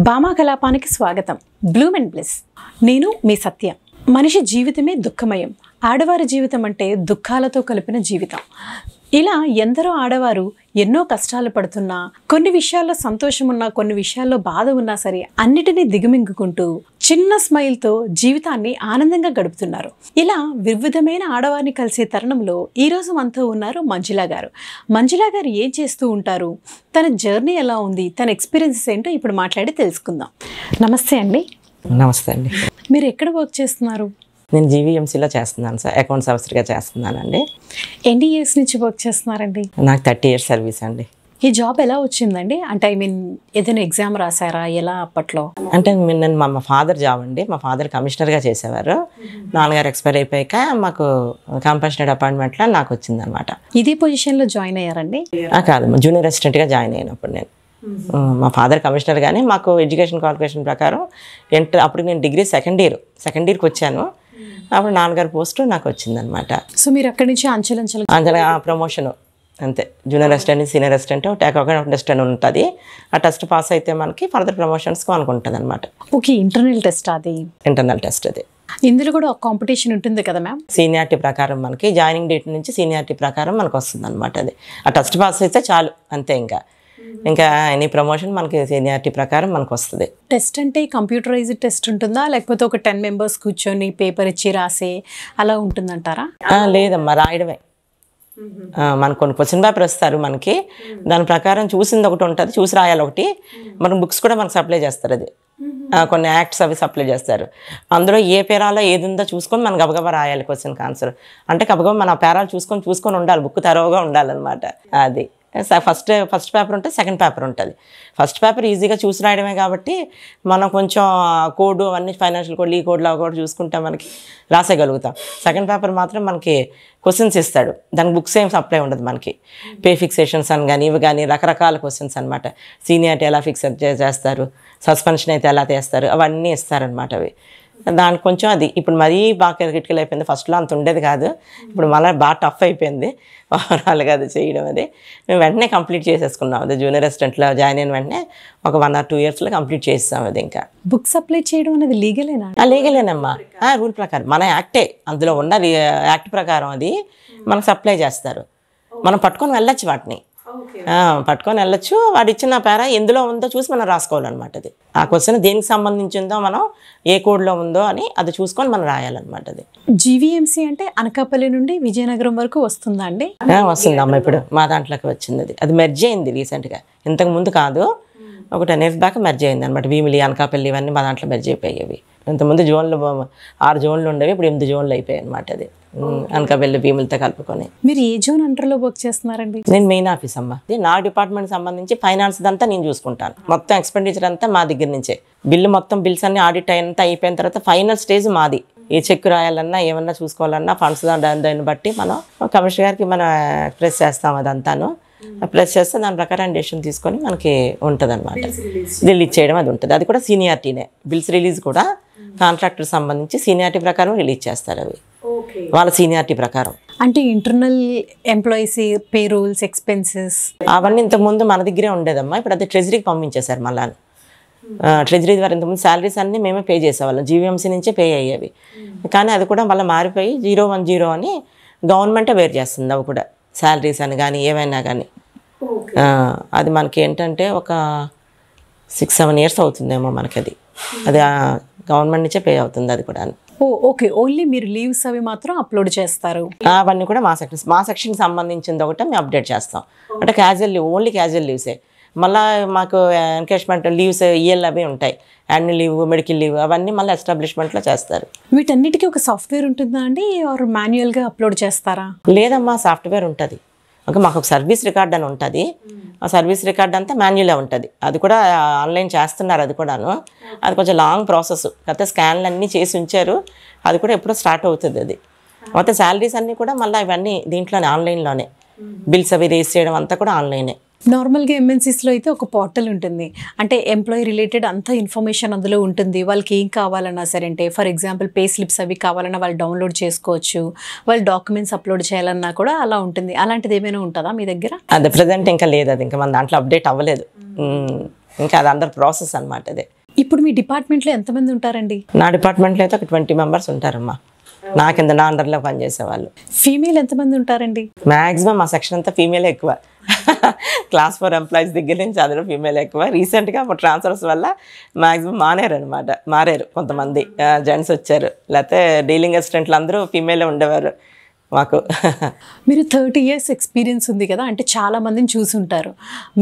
భామా కలాపానికి స్వాగతం. Bloom and bless. నేను మీ సత్య. మనిషి జీవితమే దుఃఖమయం. ఆడవారి జీవితం అంటే దుఃఖాలతో కలిపిన జీవితం. ఇలా ఎందరో ఆడవారు ఎన్నో కష్టాలు పడుతున్నా, కొన్ని విషయాల్లో సంతోషం ఉన్నా, కొన్ని విషయాల్లో బాధ ఉన్నా సరే అన్నిటినీ దిగమింగుకుంటూ చిన్న స్మైల్తో జీవితాన్ని ఆనందంగా గడుపుతున్నారు. ఇలా వివిధమైన ఆడవారిని కలిసే తరుణంలో ఈరోజు మనతో ఉన్నారు మంజుల గారు. మంజుల గారు ఏం చేస్తూ ఉంటారు, తన జర్నీ ఎలా ఉంది, తన ఎక్స్పీరియన్సెస్ ఏంటో ఇప్పుడు మాట్లాడి తెలుసుకుందాం. నమస్తే అండి. నమస్తే అండి. మీరు ఎక్కడ వర్క్ చేస్తున్నారు? నేను జీవీఎంసీలో చేస్తున్నాను సార్, అకౌంట్స్ ఆఫీసర్గా చేస్తున్నానండి. ఎన్ని ఇయర్స్ నుంచి వర్క్ చేస్తున్నారండి? నాకు 30 years సర్వీస్ అండి. ఈ జాబ్ ఎలా వచ్చిందండి? అంటే ఏదైనా ఎగ్జామ్ రాసారా, ఎలా అప్పట్లో? అంటే నేను మా ఫాదర్ జాబ్ అండి. మా ఫాదర్ కమిషనర్గా చేసేవారు. నాన్నగారు ఎక్స్పైర్ అయిపోయాక మాకు కంపల్సరీ అపాయింట్మెంట్లో నాకు వచ్చిందనమాట. ఇదే పొజిషన్లో జాయిన్ అయ్యారండి? కాదు, జూనియర్ అసిస్టెంట్గా జాయిన్ అయినప్పుడు నేను. మా ఫాదర్ కమిషనర్, కానీ మాకు ఎడ్యుకేషన్ క్వాలిఫికేషన్ ప్రకారం అప్పుడు నేను డిగ్రీ సెకండ్ ఇయర్కి వచ్చాను. అప్పుడు నాన్నగారు పోస్టు నాకు వచ్చిందనమాట. సో మీరు అక్కడి నుంచి అంచెల ప్రమోషన్ అంతే. Junior assistant, senior assistant, account assistant ఉంటుంది. ఆ టెస్ట్ పాస్ అయితే మనకి ఫర్దర్ ప్రమోషన్స్కి అనుకుంటుంది అనమాట. ఓకే, ఇంటర్నల్ టెస్ట్ అది? ఇంటర్నల్ టెస్ట్ అది. ఇందులో కూడా ఒక కాంపిటీషన్ ఉంటుంది కదా మ్యామ్? సీనియారిటీ ప్రకారం మనకి జాయినింగ్ డేట్ నుంచి సీనియారిటీ ప్రకారం మనకు వస్తుంది అనమాట. అది ఆ టెస్ట్ పాస్ అయితే చాలు, అంతే. ఇంకా ఎనీ ప్రమోషన్ మనకి సీనియారిటీ ప్రకారం మనకు వస్తుంది. టెస్ట్ అంటే కంప్యూటరైజ్డ్ టెస్ట్ ఉంటుందా, లేకపోతే ఒక 10 members కూర్చొని పేపర్ ఇచ్చి రాసే అలా ఉంటుందంటారా? లేదమ్మా, రాయడమే. మనకు కొన్ని క్వశ్చన్ పేపర్ ఇస్తారు మనకి, దాని ప్రకారం చూసింది ఒకటి ఉంటుంది, చూసి రాయాలి ఒకటి. మన బుక్స్ కూడా మనకు సప్లై చేస్తారు. అది కొన్ని యాక్ట్స్ అవి సప్లై చేస్తారు. అందులో ఏ పేరాలో ఏది ఉందో చూసుకొని మనం గబగబా రాయాలి క్వశ్చన్కి ఆన్సర్. అంటే గబగబా మన పేరాలు చూసుకొని ఉండాలి, బుక్ తరోగా ఉండాలన్నమాట. అది ఫస్ట్ పేపర్ ఉంటుంది, సెకండ్ పేపర్ ఉంటుంది. ఫస్ట్ పేపర్ ఈజీగా చూసి రాయడమే కాబట్టి మనం కొంచెం కోడ్ అవన్నీ ఫైనాన్షియల్ కోడ్, ఈ కోడ్లు అవి కూడా చూసుకుంటే మనకి రాసేయగలుగుతాం. సెకండ్ పేపర్ మాత్రం మనకి క్వశ్చన్స్ ఇస్తాడు, దానికి బుక్స్ ఏం సప్లై ఉండదు మనకి. పే ఫిక్సేషన్స్ అని కానీ ఇవి కానీ రకరకాల క్వశ్చన్స్ అనమాట. సీనియారిటీ ఎలా ఫిక్స్ చేస్తారు, సస్పెన్షన్ అయితే ఎలా చేస్తారు, అవన్నీ ఇస్తారనమాట. అవి దానికి కొంచెం అది ఇప్పుడు మరీ బాగా క్రిటికల్ అయిపోయింది. ఫస్ట్లో అంత ఉండేది కాదు, ఇప్పుడు మళ్ళీ బాగా టఫ్ అయిపోయింది ఓవరాల్గా అది చేయడం. అది మేము వెంటనే కంప్లీట్ చేసేసుకున్నాం. అది జూనియర్ అసిస్టెంట్లో జాయిన్ అయిన వెంటనే ఒక 1 or 2 yearsలో కంప్లీట్ చేస్తాం. అది ఇంకా బుక్ సప్లై చేయడం అనేది లీగలేనా? లీగలేనమ్మా, రూల్ ప్రకారం మన యాక్టే, అందులో ఉన్న యాక్ట్ ప్రకారం అది మనకు సప్లై చేస్తారు. మనం పట్టుకొని వెళ్ళొచ్చు, వాటిని పట్టుకొని వెళ్ళొచ్చు. వాడు ఇచ్చిన పేర ఎందులో ఉందో చూసి మనం రాసుకోవాలన్నమాట. అది ఆ క్వశ్చన్ దేనికి సంబంధించిందో, మనం ఏ కోడ్లో ఉందో అని అది చూసుకొని మనం రాయాలన్నమాట. అది జీవీఎంసీ అంటే అనకాపల్లి నుండి విజయనగరం వరకు వస్తుందా అండి? వస్తుందమ్మా, ఇప్పుడు మా దాంట్లోకి వచ్చింది. అది మెర్జ్ అయింది రీసెంట్గా, ఇంతకు ముందు కాదు, ఒక 10 years బ్యాక్ మెర్జ్ అయింది అనమాట. భీమిలి, అనకాపల్లి ఇవన్నీ మా దాంట్లో మెర్జ్ అయిపోయేవి. ఇంతకుముందు జోన్లు 6 zones ఉండేవి, ఇప్పుడు 8 zones అయిపోయాయి అనమాట. అది అనకాపల్లి భీమిలితో కలుపుకొని. మీరు ఏ జోన్ అండర్లో వర్క్ చేస్తున్నారండి? నేను మెయిన్ ఆఫీస్ అమ్మా. నా డిపార్ట్మెంట్ సంబంధించి ఫైనాన్స్ అంతా నేను చూసుకుంటాను. మొత్తం ఎక్స్పెండిచర్ అంతా మా దగ్గర నుంచే. బిల్స్ అన్ని ఆడిట్ అయిపోయిన తర్వాత ఫైనల్ స్టేజ్ మాది. ఏ చెక్ రాయాలన్నా, ఏమన్నా చూసుకోవాలన్నా, ఫండ్స్ దాన్ని బట్టి మనం కమిషనర్ గారికి మనం ప్రెస్ చేస్తాం. అదంతాను ప్రెస్ చేస్తే దాని ప్రకారం డెసిషన్ తీసుకొని మనకి ఉంటుంది అనమాట. రిలీజ్ చేయడం అది ఉంటుంది. అది కూడా సీనియారిటీనే. బిల్స్ రిలీజ్ కూడా కాంట్రాక్టర్ సంబంధించి సీనియారిటీ ప్రకారం రిలీజ్ చేస్తారు. అవి వాళ్ళ సీనియారిటీ ప్రకారం. అంటే internal employees pay rules, expenses అవన్నీ ఇంతకుముందు మన దగ్గరే ఉండేదమ్మా. ఇప్పుడు అది ట్రెజరీకి పంపించేశారు మళ్ళా. ట్రెజరీ ద్వారా ఇంతకుముందు శాలరీస్ అన్నీ మేమే పే చేసేవాళ్ళం, జీవీఎంసీ నుంచే పే అయ్యేవి. కానీ అది కూడా మళ్ళీ మారిపోయి 010 అని గవర్నమెంటే వేరు చేస్తుంది. అవి కూడా శాలరీస్ అని కానీ ఏమైనా కానీ. అది మనకి ఏంటంటే ఒక 6-7 years అవుతుందేమో మనకి. అది గవర్నమెంట్ నుంచే పే అవుతుంది అది కూడా. ఓకే, ఓన్లీ మీరు లీవ్స్ అవి మాత్రం అప్లోడ్ చేస్తారు? అవన్నీ కూడా మా సెక్షన్కి సంబంధించింది ఒకటే మేము అప్డేట్ చేస్తాం. అంటే క్యాజువల్ లీవ్, ఓన్లీ క్యాజువల్ లీవ్సే. మళ్ళీ మాకు ఎన్కేజ్మెంట్ లీవ్స్, ఈఎల్ అవి ఉంటాయి, యాన్యువల్ లీవ్, మెడికల్ లీవ్, అవన్నీ మళ్ళీ ఎస్టాబ్లిష్మెంట్లో చేస్తారు. వీటన్నిటికీ ఒక సాఫ్ట్వేర్ ఉంటుందా అండి, ఆర్ మాన్యువల్గా అప్లోడ్ చేస్తారా? లేదమ్మా, సాఫ్ట్వేర్ ఉంటుంది. ఓకే, మాకు ఒక సర్వీస్ రికార్డ్ అని ఉంటుంది. ఆ సర్వీస్ రికార్డ్ అంతా మాన్యువలే ఉంటుంది. అది కూడా ఆన్లైన్ చేస్తున్నారు. అది కూడాను అది కొంచెం లాంగ్ ప్రాసెస్. కాకపోతే స్కాన్లు అన్నీ చేసి ఉంచారు. అది కూడా ఎప్పుడో స్టార్ట్ అవుతుంది. అది మొత్తం శాలరీస్ అన్నీ కూడా మళ్ళీ ఇవన్నీ దీంట్లోనే ఆన్లైన్లోనే. బిల్స్ అవి రేస్ చేయడం అంతా కూడా ఆన్లైనే. నార్మల్గా ఎంఎన్సీస్లో అయితే ఒక పోర్టల్ ఉంటుంది, అంటే ఎంప్లాయీ రిలేటెడ్ అంతా ఇన్ఫర్మేషన్ అందులో ఉంటుంది. వాళ్ళకి ఏం కావాలన్నా సరే, అంటే ఫర్ ఎగ్జాంపుల్ పే స్లిప్స్ అవి కావాలన్నా వాళ్ళు డౌన్లోడ్ చేసుకోవచ్చు, వాళ్ళు డాక్యుమెంట్స్ అప్లోడ్ చేయాలన్నా కూడా అలా ఉంటుంది. అలాంటిది ఏమైనా ఉంటుందా మీ దగ్గర? అది ప్రజెంట్ ఇంకా లేదు, అది ఇంకా మన దాంట్లో అప్డేట్ అవ్వలేదు. ఇంకా అది అండర్ ప్రాసెస్ అనమాట అది. ఇప్పుడు మీ డిపార్ట్మెంట్లో ఎంతమంది ఉంటారండి? నా డిపార్ట్మెంట్లో అయితే ఒక 20 మెంబర్స్ ఉంటారమ్మా. నా కింద నా అండర్లో పనిచేసేవాళ్ళు. ఫీమేల్ ఎంతమంది ఉంటారండి? మ్యాక్సిమం మా సెక్షన్ అంతా ఫీమేలే ఎక్కువ. క్లాస్ 4 ఎంప్లాయీస్ దగ్గర నుంచి అందులో ఫీమేల్ ఎక్కువ. రీసెంట్గా మా ట్రాన్స్ఫర్స్ వల్ల మ్యాక్సిమం మారారు కొంతమంది, జెంట్స్ వచ్చారు. లేకపోతే డీలింగ్ అసిస్టెంట్లు అందరూ ఫీమేలే ఉండేవారు మాకు. మీరు 30 years ఎక్స్పీరియన్స్ ఉంది కదా, అంటే చాలా మందిని చూసుంటారు,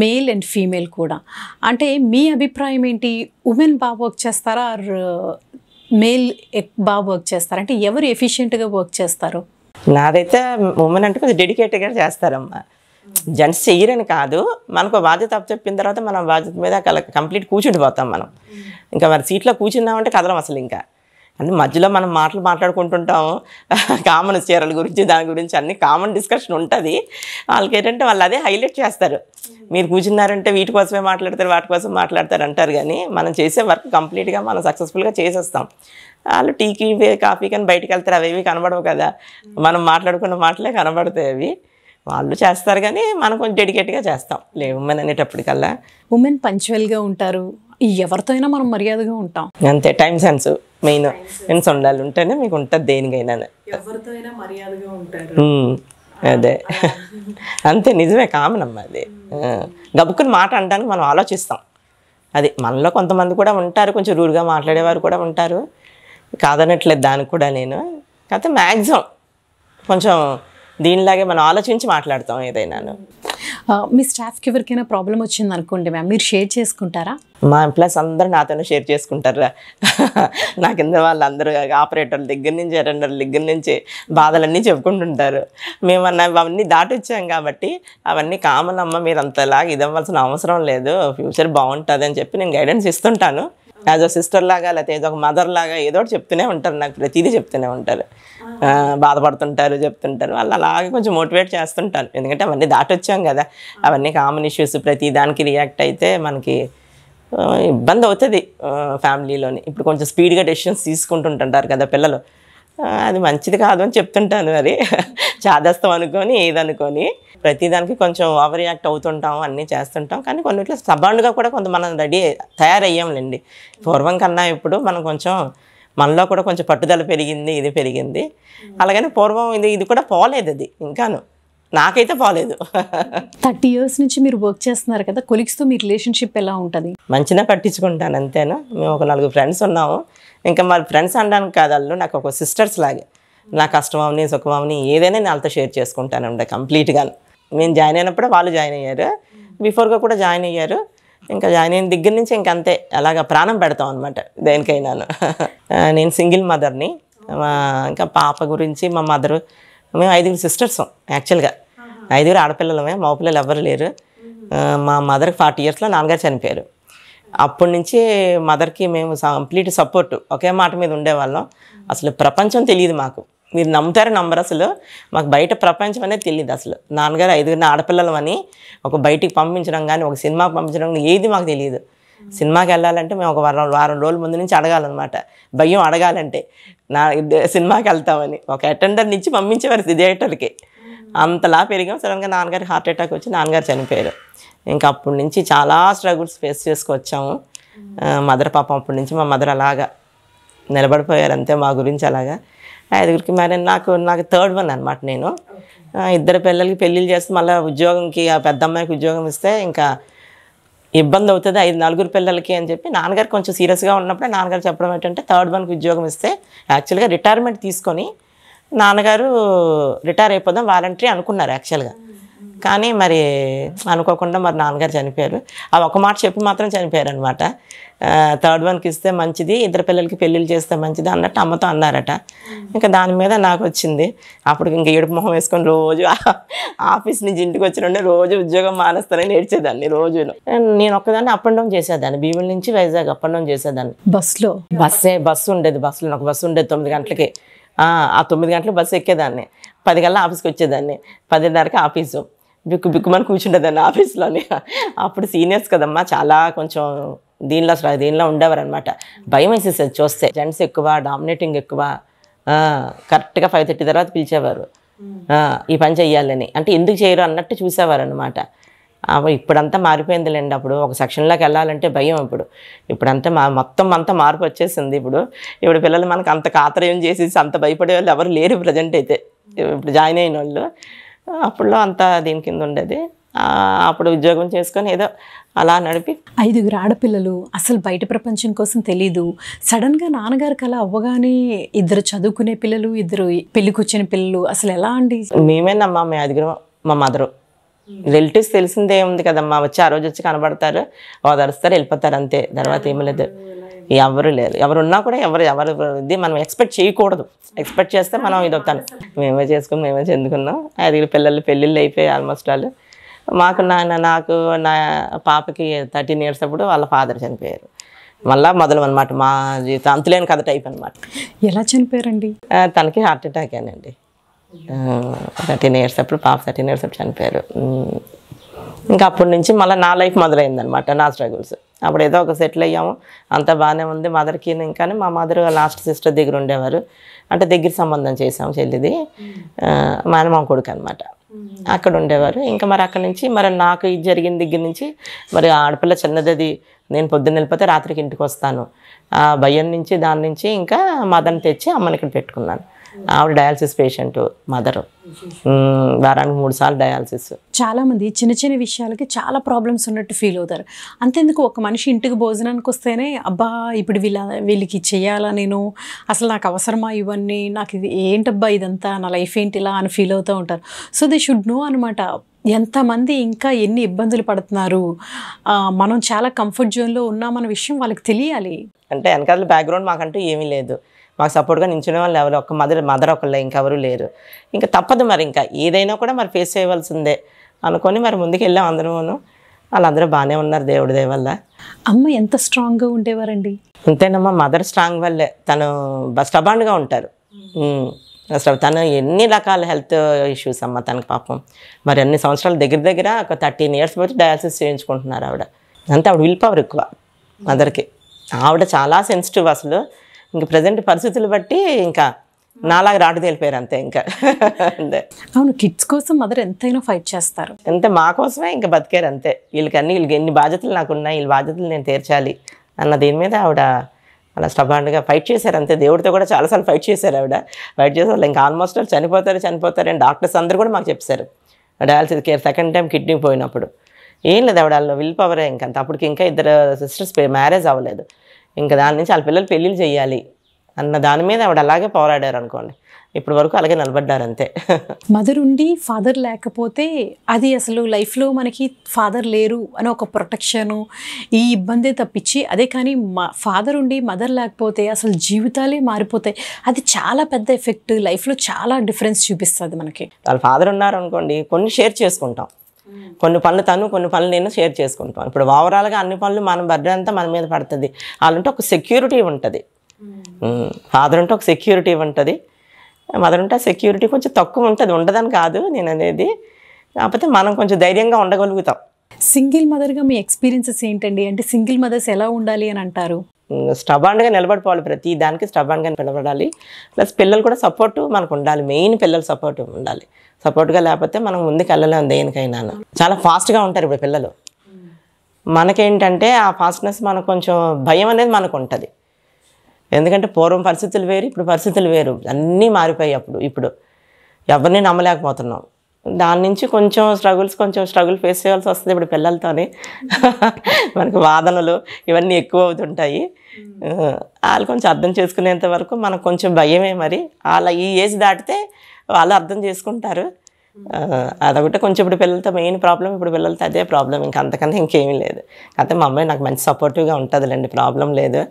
మేల్ అండ్ ఫీమేల్ కూడా. అంటే మీ అభిప్రాయం ఏంటి? ఉమెన్ బాగా వర్క్ చేస్తారా ఆర్ మేల్ బాగా వర్క్ చేస్తారా? అంటే ఎవరు ఎఫిషియెంట్గా వర్క్ చేస్తారు? నాదైతే ఉమెన్ అంటే కొంచెం డెడికేటెడ్గా చేస్తారమ్మా. జెంట్స్ చెయ్యరని కాదు, మనకు బాధ్యత అప్పచెప్పిన తర్వాత మనం బాధ్యత మీద కంప్లీట్ కూర్చుండిపోతాం మనం. ఇంకా మరి సీట్లో కూర్చున్నామంటే కదలం అసలు. ఇంకా అంటే మధ్యలో మనం మాట్లాడుకుంటుంటాము, కామన్ చీరల గురించి దాని గురించి అన్ని కామన్ డిస్కషన్ ఉంటుంది. వాళ్ళకి ఏంటంటే వాళ్ళు అదే హైలైట్ చేస్తారు. మీరు కూర్చున్నారంటే వీటి కోసమే మాట్లాడతారు, వాటి కోసం మాట్లాడతారు అంటారు. కానీ మనం చేసే వర్క్ కంప్లీట్గా మనం సక్సెస్ఫుల్గా చేసేస్తాం. వాళ్ళు టీకి కాఫీ కానీ బయటకు వెళ్తారు, అవి కనబడవు కదా, మనం మాట్లాడుకున్న మాటలే కనబడతాయి. అవి వాళ్ళు చేస్తారు కానీ మనం కొంచెం డెడికేట్గా చేస్తాం. ఉమెన్ అనేటప్పటికల్లా ఉమెన్ పంచువల్గా ఉంటారు, ఎవరితో అయినా మనం మర్యాదగా ఉంటాం. అంతే, టైం సెన్స్ మెయిన్ సెన్స్ ఉండాలి, ఉంటేనే మీకు ఉంటుంది దేనికైనా. ఎవరితో అయినా మర్యాదగా ఉంటారు. అదే అంతే, నిజమే, కామన్ అమ్మ అది. గబుక్కుని మాట అనడానికి మనం ఆలోచిస్తాం. అది మనలో కొంతమంది కూడా ఉంటారు, కొంచెం రూడ్గా మాట్లాడేవారు కూడా ఉంటారు, కాదనట్లేదు దానికి కూడా నేను. కాకపోతే మ్యాక్సిమం కొంచెం దీనిలాగే మనం ఆలోచించి మాట్లాడతాం ఏదైనాను. మీ స్టాఫ్కి ఎవరికైనా ప్రాబ్లం వచ్చింది అనుకోండి మ్యామ్, మీరు షేర్ చేసుకుంటారా? మా ఎంప్లాయీస్ అందరూ నాతోనే షేర్ చేసుకుంటారా. నా కింద వాళ్ళందరూ ఆపరేటర్ల దగ్గర నుంచి అటెండర్ల దగ్గర నుంచి బాధలన్నీ చెప్పుకుంటుంటారు. మేము అవన్నీ దాటొచ్చాం కాబట్టి అవన్నీ కామన్ అమ్మ, మీరు అంతలాగా ఇదవ్వాల్సిన అవసరం లేదు, ఫ్యూచర్ బాగుంటుంది అని చెప్పి నేను గైడెన్స్ ఇస్తుంటాను. యాజ్ అ సిస్టర్ లాగా లేకపోతే ఏదో ఒక మదర్ లాగా ఏదో ఒకటి చెప్తూనే ఉంటారు, నాకు ప్రతిదీ చెప్తూనే ఉంటారు. బాధపడుతుంటారు, చెప్తుంటారు. వాళ్ళు అలాగే కొంచెం మోటివేట్ చేస్తుంటాను, ఎందుకంటే అవన్నీ దాటొచ్చాం కదా, అవన్నీ కామన్ ఇష్యూస్. ప్రతి దానికి రియాక్ట్ అయితే మనకి ఇబ్బంది అవుతుంది ఫ్యామిలీలోని. ఇప్పుడు కొంచెం స్పీడ్గా డెసిషన్స్ తీసుకుంటుంటుంటారు కదా పిల్లలు, అది మంచిది కాదు అని చెప్తుంటాను. మరి చాదస్తం అనుకొని ఏదనుకొని ప్రతిదానికి కొంచెం ఓవర్ రియాక్ట్ అవుతుంటాం, అన్నీ చేస్తుంటాం. కానీ కొన్నిట్లో సబాండ్గా కూడా కొంత మనం తయారయ్యాంలేండి. పూర్వం కన్నా ఇప్పుడు మనం కొంచెం మనలో కూడా కొంచెం పట్టుదల పెరిగింది, ఇది పెరిగింది. అలాగని పూర్వం ఇది కూడా పోలేదు, అది ఇంకాను నాకైతే పోలేదు. 30 years నుంచి మీరు వర్క్ చేస్తున్నారు కదా, కొలీగ్స్తో మీ రిలేషన్షిప్ ఎలా ఉంటుంది? మంచిగా పట్టించుకుంటాను అంతేనా. మేము ఒక 4 ఫ్రెండ్స్ ఉన్నాము. ఇంకా మరి ఫ్రెండ్స్ అనడానికి కాదు, వాళ్ళు నాకు ఒక సిస్టర్స్ లాగే. నా కష్టం అవని సుఖం అవని ఏదైనా నేను వాళ్ళతో షేర్ చేసుకుంటాను కంప్లీట్గా. నేను జాయిన్ అయినప్పుడే వాళ్ళు జాయిన్ అయ్యారు, బిఫోర్గా కూడా జాయిన్ అయ్యారు. ఇంకా జాయిన్ అయిన దగ్గర నుంచి ఇంకంతే అలాగా ప్రాణం పెడతాం అనమాట దేనికైనాను. నేను సింగిల్ మదర్ని. ఇంకా పాప గురించి మా మదరు, మేము 5 సిస్టర్స్ యాక్చువల్గా, 5 ఆడపిల్లలమే, మగపిల్లలు ఎవరు లేరు. మా మదర్కి 40 yearsలో నాన్నగారు చనిపోయారు. అప్పటి నుంచి మదర్కి మేము కంప్లీట్ సపోర్ట్, ఒకే మాట మీద ఉండేవాళ్ళం. అసలు ప్రపంచం తెలియదు మాకు, మీరు నమ్ముతారో నమ్మరు, అసలు మాకు బయట ప్రపంచం అనేది తెలియదు అసలు. నాన్నగారు 5 ఆడపిల్లలం అని ఒక బయటికి పంపించడం కానీ, ఒక సినిమాకి పంపించడం కానీ ఏది మాకు తెలియదు. సినిమాకి వెళ్ళాలంటే మేము ఒక వారం రోజుల ముందు నుంచి అడగాలన్నమాట, భయం అడగాలంటే సినిమాకి వెళ్తామని. ఒక అటెండర్ నుంచి పంపించేవారు థియేటర్కి, అంతలా పెరిగాం. సడన్గా నాన్నగారికి హార్ట్ అటాక్ వచ్చి నాన్నగారు చనిపోయారు. ఇంకా అప్పటి నుంచి చాలా స్ట్రగుల్స్ ఫేస్ చేసుకొచ్చాము. మదర్ పాపం అప్పటి నుంచి మా మదర్ అలాగా నిలబడిపోయారు అంతే మా గురించి. అలాగా 5 మరి నాకు 3rd one అనమాట. నేను 2 పిల్లలకి పెళ్ళిళ్ళు చేస్తే మళ్ళీ ఉద్యోగంకి, ఆ పెద్ద అమ్మాయికి ఉద్యోగం ఇస్తే ఇంకా ఇబ్బంది అవుతుంది 4 పిల్లలకి అని చెప్పి నాన్నగారు కొంచెం సీరియస్గా ఉన్నప్పుడే నాన్నగారు చెప్పడం ఏంటంటే 3rd oneకి ఉద్యోగం ఇస్తే యాక్చువల్గా రిటైర్మెంట్ తీసుకొని నాన్నగారు రిటైర్ అయిపోదాం వాలంటరీ అనుకున్నారు యాక్చువల్గా. కానీ మరి అనుకోకుండా మరి నాన్నగారు చనిపోయారు. ఆ ఒక మాట చెప్పి మాత్రం చనిపోయారు అనమాట. 3rd oneకి ఇస్తే మంచిది, 2 పిల్లలకి పెళ్ళిళ్ళు చేస్తే మంచిది అన్నట్టు అమ్మతో అన్నారట. ఇంకా దాని మీద నాకు వచ్చింది. అప్పుడు ఇంకా ఏడుపు మొహం వేసుకొని రోజు ఆఫీస్ నుంచి ఇంటికి వచ్చిన రోజు ఉద్యోగం మానేస్తానని ఏడ్చేదాన్ని. రోజు నేను ఒక్కదాన్ని అప్ అండ్ డౌన్ చేసేదాన్ని, భీముల నుంచి వైజాగ్ అప్ అండ్ డౌన్ చేసేదాన్ని. బస్సు ఉండేది, బస్సులో నాకు బస్సు ఉండేది 9 గంటలకి. ఆ 9 గంటలకు బస్సు ఎక్కేదాన్ని, 10 గంటల ఆఫీస్కి వచ్చేదాన్ని, 10:30కి ఆఫీసు. బిక్కుమని కూర్చుండేదాన్ని ఆఫీస్లోనే. అప్పుడు సీనియర్స్ కదమ్మా, చాలా కొంచెం దీనిలో ఉండేవారు అనమాట. భయం వేసేసేది చూస్తే. జెంట్స్ ఎక్కువ, డామినేటింగ్ ఎక్కువ. కరెక్ట్గా 5:30 తర్వాత పిలిచేవారు, ఈ పని చెయ్యాలని. అంటే ఎందుకు చేయరు అన్నట్టు చూసేవారు అనమాట. ఇప్పుడంతా మారిపోయిందిలేండి. అప్పుడు ఒక సెక్షన్లోకి వెళ్ళాలంటే భయం. ఇప్పుడంతా మొత్తం అంతా మార్పు వచ్చేసింది. ఇప్పుడు పిల్లలు మనకు అంత కాతరయం చేసేసి అంత భయపడే వాళ్ళు ఎవరు లేరు ప్రజెంట్ అయితే. ఇప్పుడు జాయిన్ అయిన వాళ్ళు అప్పుడులో అంతా దీని కింద ఉండేది. అప్పుడు ఉద్యోగం చేసుకొని ఏదో అలా నడిపి 5 ఆడపిల్లలు, అసలు బయట ప్రపంచం కోసం తెలీదు. సడన్గా నాన్నగారికి అలా అవ్వగానే 2 చదువుకునే పిల్లలు, 2 పెళ్ళికి వచ్చిన పిల్లలు, అసలు ఎలా అండి? మేమేనమ్మా, మేము 5 మా మదరు. రిలేటివ్స్ తెలిసిందే ఉంది కదమ్మా, వచ్చి ఆ రోజు వచ్చి కనబడతారు, ఓదరుస్తారు, వెళ్ళిపోతారు అంతే. తర్వాత ఏమీ లేదు, ఎవరు లేరు. ఎవరున్నా కూడా ఎవరు ఇది మనం ఎక్స్పెక్ట్ చేయకూడదు. ఎక్స్పెక్ట్ చేస్తే మనం ఇదవుతాను. మేమే చేసుకుని మేమే చెందుకున్నాం. 5 పిల్లలు పెళ్ళిళ్ళు అయిపోయి ఆల్మోస్ట్ వాళ్ళు. నాకు నా పాపకి 13 years అప్పుడు వాళ్ళ ఫాదర్ చనిపోయారు. మళ్ళీ మొదలు అనమాట మా జీవితం, అంతులేని కథ టైప్ అనమాట. ఎలా చనిపోయారండి? తనకి హార్ట్ అటాక్ అనండి. 13 years అప్పుడు, పాప 13 years అప్పుడు చనిపోయారు. ఇంకా అప్పటి నుంచి మళ్ళీ నా లైఫ్ మొదలైందనమాట, నా స్ట్రగుల్స్. అప్పుడు ఏదో ఒక సెటిల్ అయ్యాము, అంతా బాగానే ఉంది మదర్కి. ఇంకా మా మదర్ లాస్ట్ సిస్టర్ దగ్గర ఉండేవారు, అంటే దగ్గర సంబంధం చేసాము చెల్లిది, మా కొడుకు అనమాట. అక్కడ ఉండేవారు. ఇంకా మరి అక్కడి నుంచి మరి నాకు ఇది జరిగిన దగ్గర నుంచి మరి ఆడపిల్ల చిన్నది, నేను పొద్దున్న వెళ్ళిపోతే రాత్రికి ఇంటికి వస్తాను. ఆ భయం నుంచి దాని నుంచి ఇంకా మదర్ని తెచ్చి అమ్మని ఇక్కడ పెట్టుకున్నాను. ఆవిడ డయాలసిస్ పేషెంట్ మదరు, వారానికి 3 సార్లు డయాలసిస్. చాలామంది చిన్న చిన్న విషయాలకి చాలా ప్రాబ్లమ్స్ ఉన్నట్టు ఫీల్ అవుతారు. అంతెందుకు, ఒక మనిషి ఇంటికి భోజనానికి వస్తేనే అబ్బా ఇప్పుడు వీళ్ళకి చెయ్యాలా, నేను అసలు నాకు అవసరమా ఇవన్నీ, నాకు ఇది ఏంటబ్బా ఇదంతా, నా లైఫ్ ఏంటి ఇలా అని ఫీల్ అవుతూ ఉంటారు. సో దే షుడ్ నో అనమాట, ఎంతమంది ఇంకా ఎన్ని ఇబ్బందులు పడుతున్నారు. మనం చాలా కంఫర్ట్ జోన్లో ఉన్నామన్న విషయం వాళ్ళకి తెలియాలి. అంటే వెనకాల బ్యాక్గ్రౌండ్ మాకంటూ ఏమీ లేదు, మాకు సపోర్ట్గా నించునే వాళ్ళు ఎవరు, ఒక మదర్ ఒకళ్ళే, ఇంకెవరు లేరు. ఇంకా తప్పదు మరి, ఇంకా ఏదైనా కూడా మరి ఫేస్ చేయవలసిందే అనుకొని మరి ముందుకు వెళ్ళాం అందరూ. వాళ్ళందరూ బాగానే ఉన్నారు దేవుడి దయ వల్ల. అమ్మ ఎంత స్ట్రాంగ్గా ఉండేవారండి? అంతేనమ్మా, మదర్ స్ట్రాంగ్ వల్లే. తను స్టబాండ్గా ఉంటారు. తను ఎన్ని రకాల హెల్త్ ఇష్యూస్ అమ్మ తనకు పాపం. మరి అన్ని సంవత్సరాలు దగ్గర ఒక 13 years బట్టి డయాలసిస్ చేయించుకుంటున్నారు ఆవిడ. అంతే, ఆవిడ విల్ పవర్ ఎక్కువ మదర్కి. ఆవిడ చాలా సెన్సిటివ్ అసలు. ఇంకా ప్రజెంట్ పరిస్థితులు బట్టి ఇంకా నాలాగా రాటు తేలిపోయారు అంతే. ఇంకా అంతే. అవును, కిడ్స్ కోసం మదర్ ఎంతైనా ఫైట్ చేస్తారు. అంతే, మా కోసమే ఇంకా బతికారు అంతే. వీళ్ళకి ఎన్ని బాధ్యతలు నాకు ఉన్నాయి, వీళ్ళ బాధ్యతలు నేను తీర్చాలి అన్న దీని మీద ఆవిడ అలా స్టబాండ్గా ఫైట్ చేశారు అంతే. దేవుడితో కూడా చాలాసార్లు ఫైట్ చేశారు ఆవిడ. ఫైట్ చేశారు, ఇంకా ఆల్మోస్ట్ చనిపోతారు అని డాక్టర్స్ అందరూ కూడా మాకు చెప్పారు. Dialysis care second time kidney పోయినప్పుడు ఏం లేదు, ఆవిడ విల్ పవరే. ఇంకా అప్పటికి ఇంకా 2 sisters మ్యారేజ్ అవ్వలేదు. ఇంకా దాని నుంచి వాళ్ళ పిల్లలు పెళ్ళిళ్ళు చేయాలి అన్న దాని మీద ఆవిడ అలాగే పోరాడారు అనుకోండి. ఇప్పటి వరకు అలాగే నిలబడ్డారు అంతే. మదర్ ఉండి ఫాదర్ లేకపోతే అది అసలు లైఫ్లో మనకి ఫాదర్ లేరు అని ఒక ప్రొటెక్షను, ఈ ఇబ్బందే తప్పించి అదే. కానీ ఫాదర్ ఉండి మదర్ లేకపోతే అసలు జీవితాలే మారిపోతాయి. అది చాలా పెద్ద ఎఫెక్ట్, లైఫ్లో చాలా డిఫరెన్స్ చూపిస్తుంది మనకి. వాళ్ళ ఫాదర్ ఉన్నారు అనుకోండి, కొన్ని షేర్ చేసుకుంటాం, కొన్ని పనులు తను, కొన్ని పనులు నేను షేర్ చేసుకుంటాం. ఇప్పుడు ఓవరాల్గా అన్ని పనులు మన బర్రె అంతా మన మీద పడుతుంది. వాళ్ళంటే ఒక సెక్యూరిటీ ఉంటుంది. ఫాదర్ ఉంటే ఒక సెక్యూరిటీ ఉంటుంది, మదర్ ఉంటే సెక్యూరిటీ కొంచెం తక్కువ ఉంటుంది. ఉండదని కాదు నేను అనేది, కాకపోతే మనం కొంచెం ధైర్యంగా ఉండగలుగుతాం. సింగిల్ మదర్గా మీ ఎక్స్పీరియన్సెస్ ఏంటండి? అంటే సింగిల్ మదర్స్ ఎలా ఉండాలి అని అంటారు? స్టబాండ్గా నిలబడిపోవాలి, ప్రతి దానికి స్టబాండ్గా నిలబడాలి. ప్లస్ పిల్లలు కూడా సపోర్టు మనకు ఉండాలి, మెయిన్ పిల్లల సపోర్ట్ ఉండాలి. సపోర్ట్గా లేకపోతే మనం ముందుకు వెళ్ళలేము దేనికైనా. చాలా ఫాస్ట్గా ఉంటారు ఇప్పుడు పిల్లలు. మనకేంటంటే ఆ ఫాస్ట్నెస్ మనకు కొంచెం భయం అనేది మనకు ఉంటుంది. ఎందుకంటే పూర్వం పరిస్థితులు వేరు, ఇప్పుడు పరిస్థితులు వేరు, అన్నీ మారిపోయాయి. ఇప్పుడు ఎవరిని నమ్మలేకపోతున్నాం. దాని నుంచి కొంచెం స్ట్రగుల్ ఫేస్ చేయాల్సి వస్తుంది ఇప్పుడు పిల్లలతోనే. మనకు వాదనలు ఇవన్నీ ఎక్కువ అవుతుంటాయి. వాళ్ళు కొంచెం అర్థం చేసుకునేంత వరకు మనకు కొంచెం భయమే. మరి వాళ్ళ ఈ ఏజ్ దాటితే వాళ్ళు అర్థం చేసుకుంటారు. అదొకటి కొంచెం ఇప్పుడు పిల్లలతో మెయిన్ ప్రాబ్లం, ఇప్పుడు పిల్లలతో అదే ప్రాబ్లం, ఇంకా అంతకన్నా ఇంకేమీ లేదు. కాకపోతే మా అమ్మాయి నాకు మంచి సపోర్టివ్గా ఉంటుందిలేండి, ప్రాబ్లం లేదు.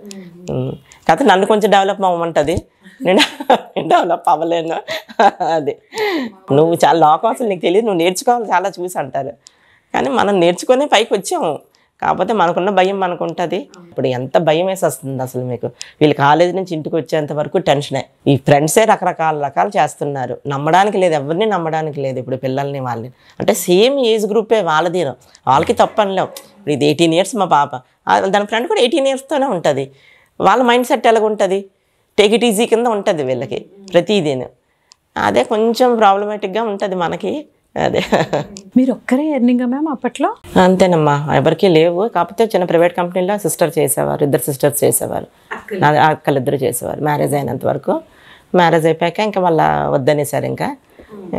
కాకపోతే నన్ను కొంచెం డెవలప్ అవ్వమంటుంది, నేను డెవలప్ అవ్వలేను. అది నువ్వు చాలా లోకం, అసలు నీకు తెలియదు, నువ్వు నేర్చుకోవాలి చాలా చూసి అంటారు. కానీ మనం నేర్చుకొని పైకి వచ్చాము, కాకపోతే మనకున్న భయం మనకు ఉంటుంది. ఇప్పుడు ఎంత భయం వేసి వస్తుంది అసలు మీకు. వీళ్ళు కాలేజీ నుంచి ఇంటికి వచ్చేంత వరకు టెన్షనే. ఈ ఫ్రెండ్సే రకరకాలు చేస్తున్నారు, నమ్మడానికి లేదు, ఎవరిని నమ్మడానికి లేదు ఇప్పుడు పిల్లల్ని, వాళ్ళని. అంటే సేమ్ ఏజ్ గ్రూపే వాళ్ళది, వాళ్ళకి తప్పు అనలేవు. ఇప్పుడు ఇది 18 years మా పాప, దాని ఫ్రెండ్ కూడా 18 yearsతోనే ఉంటుంది. వాళ్ళ మైండ్ సెట్ ఎలాగుంటుంది, టేక్ ఇట్ ఈజీ కింద ఉంటుంది వీళ్ళకి ప్రతిదీను. అదే కొంచెం ప్రాబ్లమేటిక్గా ఉంటుంది మనకి. అదే మీరు ఒక్కరే ఎర్నింగా మ్యామ్ అప్పట్లో? అంతేనమ్మా, ఎవరికీ లేవు. కాకపోతే చిన్న ప్రైవేట్ కంపెనీలో సిస్టర్ చేసేవారు, 2 సిస్టర్స్ చేసేవారు, అక్కలిద్దరు చేసేవారు మ్యారేజ్ అయినంత వరకు. మ్యారేజ్ అయిపోయాక ఇంకా మళ్ళీ వద్దనేసారు,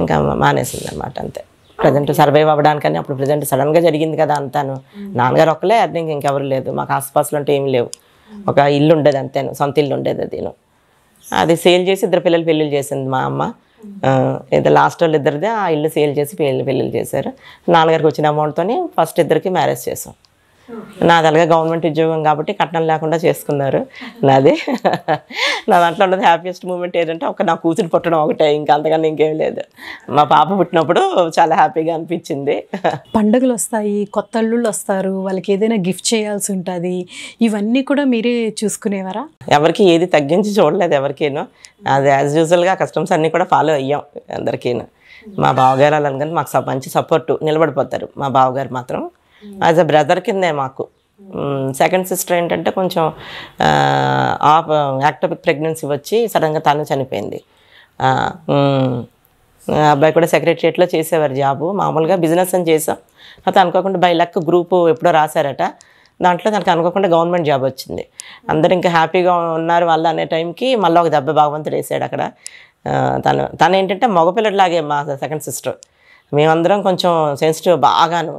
ఇంకా మానేసింది అనమాట. అంతే. ప్రజెంట్ సర్వైవ్ అవ్వడానికని అప్పుడు ప్రజెంట్ సడన్గా జరిగింది కదా అంతాను. నాన్నగారు ఒక్కలే ఎర్నింగ్, ఇంకెవరు లేదు మాకు. ఆసుపాసులు అంటే ఏమి లేవు. ఒక ఇల్లు ఉండేది అంతేను, సొంత ఇల్లు ఉండేది. అది సేల్ చేసి 2 పిల్లలు పెళ్ళిళ్ళు చేసింది మా అమ్మ. ఇది లాస్ట్ వాళ్ళు ఇద్దరిదే ఆ ఇల్లు సేల్ చేసి పెళ్ళిళ్ళు చేశారు. నాన్నగారికి వచ్చిన అమౌంట్తో ఫస్ట్ ఇద్దరికి మ్యారేజ్ చేసాం. నాది అలాగే గవర్నమెంట్ ఉద్యోగం కాబట్టి కట్నం లేకుండా చేసుకున్నారు. నా దాంట్లో ఉన్నది హ్యాపీయెస్ట్ మూమెంట్ ఏంటంటే నా కూతురు పుట్టడం ఒకటే, ఇంకా అంతకన్నా ఇంకేం లేదు. మా పాప పుట్టినప్పుడు చాలా హ్యాపీగా అనిపించింది. పండుగలు వస్తాయి, కొత్త అల్లుళ్ళు వస్తారు, వాళ్ళకి ఏదైనా గిఫ్ట్ చేయాల్సి ఉంటుంది, ఇవన్నీ కూడా మీరే చూసుకునేవారా? ఎవరికి ఏది తగ్గించి చూడలేదు ఎవరికేను. అది యాజ్ యూజువల్గా కస్టమ్స్ అన్నీ కూడా ఫాలో అయ్యాం అందరికీను. మా బావగారు అలా కానీ మాకు మంచి సపోర్టు, నిలబడిపోతారు మా బావగారు మాత్రం. యాజ్ అ బ్రదర్ కిందే మాకు. సెకండ్ సిస్టర్ ఏంటంటే కొంచెం యాక్టోపిక్ ప్రెగ్నెన్సీ వచ్చి సడన్గా తను చనిపోయింది. అబ్బాయి కూడా సెక్రటరియట్లో చేసేవారు జాబు. మామూలుగా బిజినెస్ అని చేసాం. అయితే అనుకోకుండా బై లక్ గ్రూపు ఎప్పుడో రాశారట, దాంట్లో తనకు అనుకోకుండా గవర్నమెంట్ జాబ్ వచ్చింది. అందరు ఇంకా హ్యాపీగా ఉన్నారు వాళ్ళు అనే టైంకి మళ్ళీ ఒక దెబ్బ భగవంతుడు వేసాడు అక్కడ. తను ఏంటంటే మగపిల్లడిలాగే మా సెకండ్ సిస్టర్. మేమందరం కొంచెం సెన్సిటివ్ బాగాను.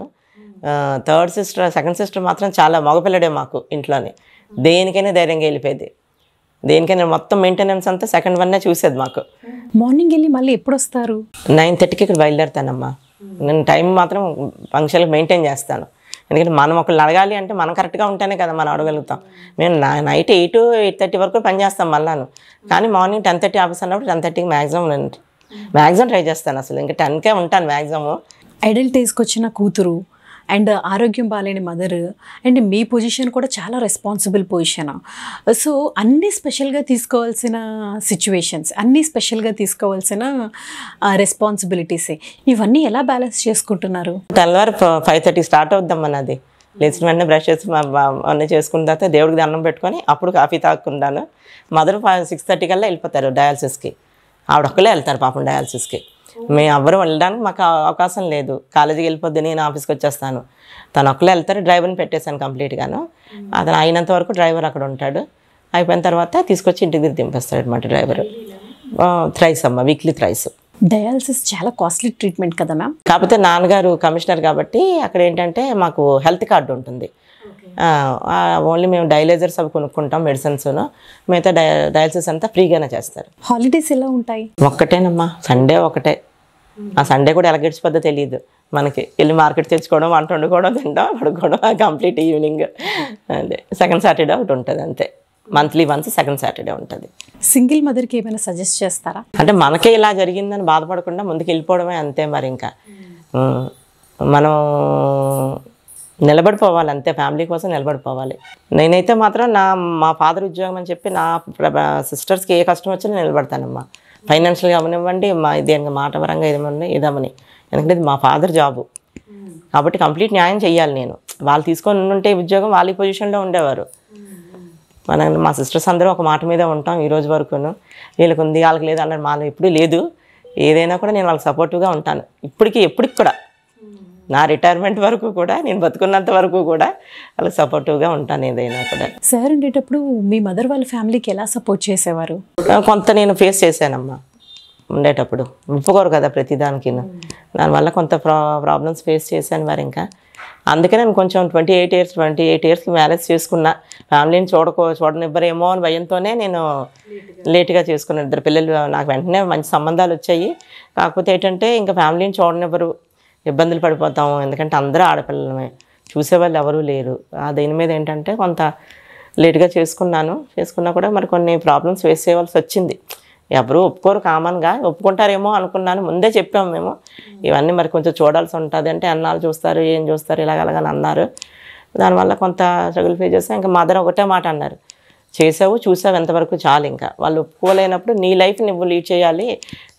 సెకండ్ సిస్టర్ మాత్రం చాలా మగపిల్లడే మాకు ఇంట్లోనే. దేనికైనా ధైర్యంగా వెళ్ళిపోయేది. దేనికైనా మొత్తం మెయింటెనెన్స్ అంతా సెకండ్ వన్నే చూసేది మాకు. మార్నింగ్ వెళ్ళి మళ్ళీ ఎప్పుడు వస్తారు? 9:30కి ఇక్కడ బయలుదేరుతానమ్మా. నేను టైం మాత్రం ఫంక్షన్కి మెయింటైన్ చేస్తాను. ఎందుకంటే మనం ఒకళ్ళు అడగాలి అంటే మనం కరెక్ట్గా ఉంటేనే కదా మనం అడగలుగుతాం. మేము నైట్ 8, 8:30 వరకు పని చేస్తాం మళ్ళాను. కానీ మార్నింగ్ 10:30 ఆఫీస్ అన్నప్పుడు 10:30కి మ్యాక్సిమం ట్రై చేస్తాను. అసలు ఇంకా 10కే ఉంటాను మ్యాక్సిమం. అడల్ట్ ఏజ్కి వచ్చిన కూతురు అండ్ ఆరోగ్యం బాగాలేని మదర్ అండ్ మీ పొజిషన్ కూడా చాలా రెస్పాన్సిబుల్ పొజిషన్. సో అన్నీ స్పెషల్గా తీసుకోవాల్సిన సిచ్యువేషన్స్, అన్నీ స్పెషల్గా తీసుకోవాల్సిన రెస్పాన్సిబిలిటీసే. ఇవన్నీ ఎలా బ్యాలెన్స్ చేసుకుంటున్నారు? తెల్లవారు 5:30 స్టార్ట్ అవుద్దాం నాది. లేచిన వెంటనే బ్రష్ చేసి అన్నీ చేసుకున్న తర్వాత దేవుడికి దండం పెట్టుకొని అప్పుడు కాఫీ తాగుకుంటాను. మదర్ 6:30 కల్లా వెళ్ళిపోతారు డయాలసిస్కి. ఆవిడొక్కలే వెళ్తారు పాపం డయాలసిస్కి. మేము ఎవ్వరు వెళ్ళడానికి మాకు అవకాశం లేదు. కాలేజీకి వెళ్ళిపోద్ది, నేను ఆఫీస్కి వచ్చేస్తాను. తను ఒక్కలే వెళ్తారు. డ్రైవర్ని పెట్టేశాను కంప్లీట్గాను. అతను అయినంత వరకు డ్రైవర్ అక్కడ ఉంటాడు. అయిపోయిన తర్వాత తీసుకొచ్చి ఇంటికి దగ్గర దింపేస్తాడు అనమాట డ్రైవర్. థ్రైస్ అమ్మ, వీక్లీ థ్రైస్. డయాలసిస్ చాలా కాస్ట్లీ ట్రీట్మెంట్ కదా మ్యామ్. కాకపోతే నాన్నగారు కమిషనర్ కాబట్టి అక్కడ ఏంటంటే మాకు హెల్త్ కార్డు ఉంటుంది. ఓన్లీ మేము డైలైజర్స్ అవి కొనుక్కుంటాం, మెడిసిన్స్ను. మిగతా డయాలసిస్ అంతా ఫ్రీగానే చేస్తారు. హాలిడేస్ ఎలా ఉంటాయి? ఒక్కటేనమ్మా, సండే ఒకటే. ఆ సండే కూడా ఎలా గడిచిపోద్దో తెలియదు మనకి. వెళ్ళి మార్కెట్ తెచ్చుకోవడం, వంట వండుకోవడం, తినడం, పడుకోవడం, కంప్లీట్ ఈవినింగ్. అదే సెకండ్ సాటర్డే ఒకటి ఉంటుంది అంతే. మంత్లీ వన్స్ సెకండ్ సాటర్డే ఉంటుంది. సింగిల్ మదర్కి ఏమైనా సజెస్ట్ చేస్తారా? అంటే మనకే ఇలా జరిగిందని బాధపడకుండా ముందుకు వెళ్ళిపోవడమే అంతే. మరి ఇంకా మనం నిలబడిపోవాలి అంతే, ఫ్యామిలీ కోసం నిలబడిపోవాలి. నేనైతే మాత్రం మా ఫాదర్ ఉద్యోగం అని చెప్పి నా సిస్టర్స్కి ఏ కష్టం వచ్చినా నిలబడతానమ్మా. ఫైనాన్షియల్గా అవనివ్వండి, దేనికి మాట పరంగా ఇదమని. ఎందుకంటే ఇది మా ఫాదర్ జాబు కాబట్టి కంప్లీట్ న్యాయం చేయాలి నేను. వాళ్ళు తీసుకొని ఉంటే ఉద్యోగం వాళ్ళ పొజిషన్లో ఉండేవారు. మా సిస్టర్స్ అందరూ ఒక మాట మీద ఉంటాం ఈ రోజు వరకును. వీళ్ళకి ఉంది, వాళ్ళకి లేదు అన్నది మాలో ఎప్పుడూ లేదు. ఏదైనా కూడా నేను వాళ్ళకి సపోర్టివ్గా ఉంటాను. ఎప్పటికి కూడా నా రిటైర్మెంట్ వరకు కూడా, నేను బతుకున్నంత వరకు కూడా వాళ్ళకి సపోర్టివ్గా ఉంటాను ఏదైనా కూడా. సార్ ఉండేటప్పుడు మీ మదర్ వాళ్ళ ఫ్యామిలీకి ఎలా సపోర్ట్ చేసేవారు? కొంత నేను ఫేస్ చేశానమ్మా ఉండేటప్పుడు. ఒప్పుకోరు కదా ప్రతిదానికి. దానివల్ల కొంత ప్రాబ్లమ్స్ ఫేస్ చేశాను మరి. ఇంకా అందుకే నేను కొంచెం 28 ఇయర్స్కి మ్యారేజ్ చేసుకున్నా. ఫ్యామిలీని చూడనివ్వరేమో అని భయంతోనే నేను లేట్గా చేసుకున్నాను. 2 పిల్లలు నాకు వెంటనే మంచి సంబంధాలు వచ్చాయి. కాకపోతే ఏంటంటే ఇంకా ఫ్యామిలీని చూడనివ్వరు, ఇబ్బందులు పడిపోతాము. ఎందుకంటే అందరూ ఆడపిల్లలమే, చూసేవాళ్ళు ఎవరూ లేరు. దీని మీద ఏంటంటే కొంత లేట్గా చేసుకున్నా కూడా మరి కొన్ని ప్రాబ్లమ్స్ ఫేస్ చేయవలసి వచ్చింది. ఎవరు ఒప్పుకోరు, కామన్గా ఒప్పుకుంటారేమో అనుకున్నాను. ముందే చెప్పాము మేము ఇవన్నీ మరి కొంచెం చూడాల్సి ఉంటుంది అంటే, అన్నాళ్ళు చూస్తారు, ఏం చూస్తారు, ఇలాగలాగని అన్నారు. దానివల్ల కొంత స్ట్రగుల్ ఫేస్ చేస్తే ఇంకా మదర్ ఒకటే మాట అన్నారు, చూసావు ఎంతవరకు చాలు. ఇంకా వాళ్ళు ఒప్పుకోలేనప్పుడు నీ లైఫ్ నువ్వు లీడ్ చేయాలి,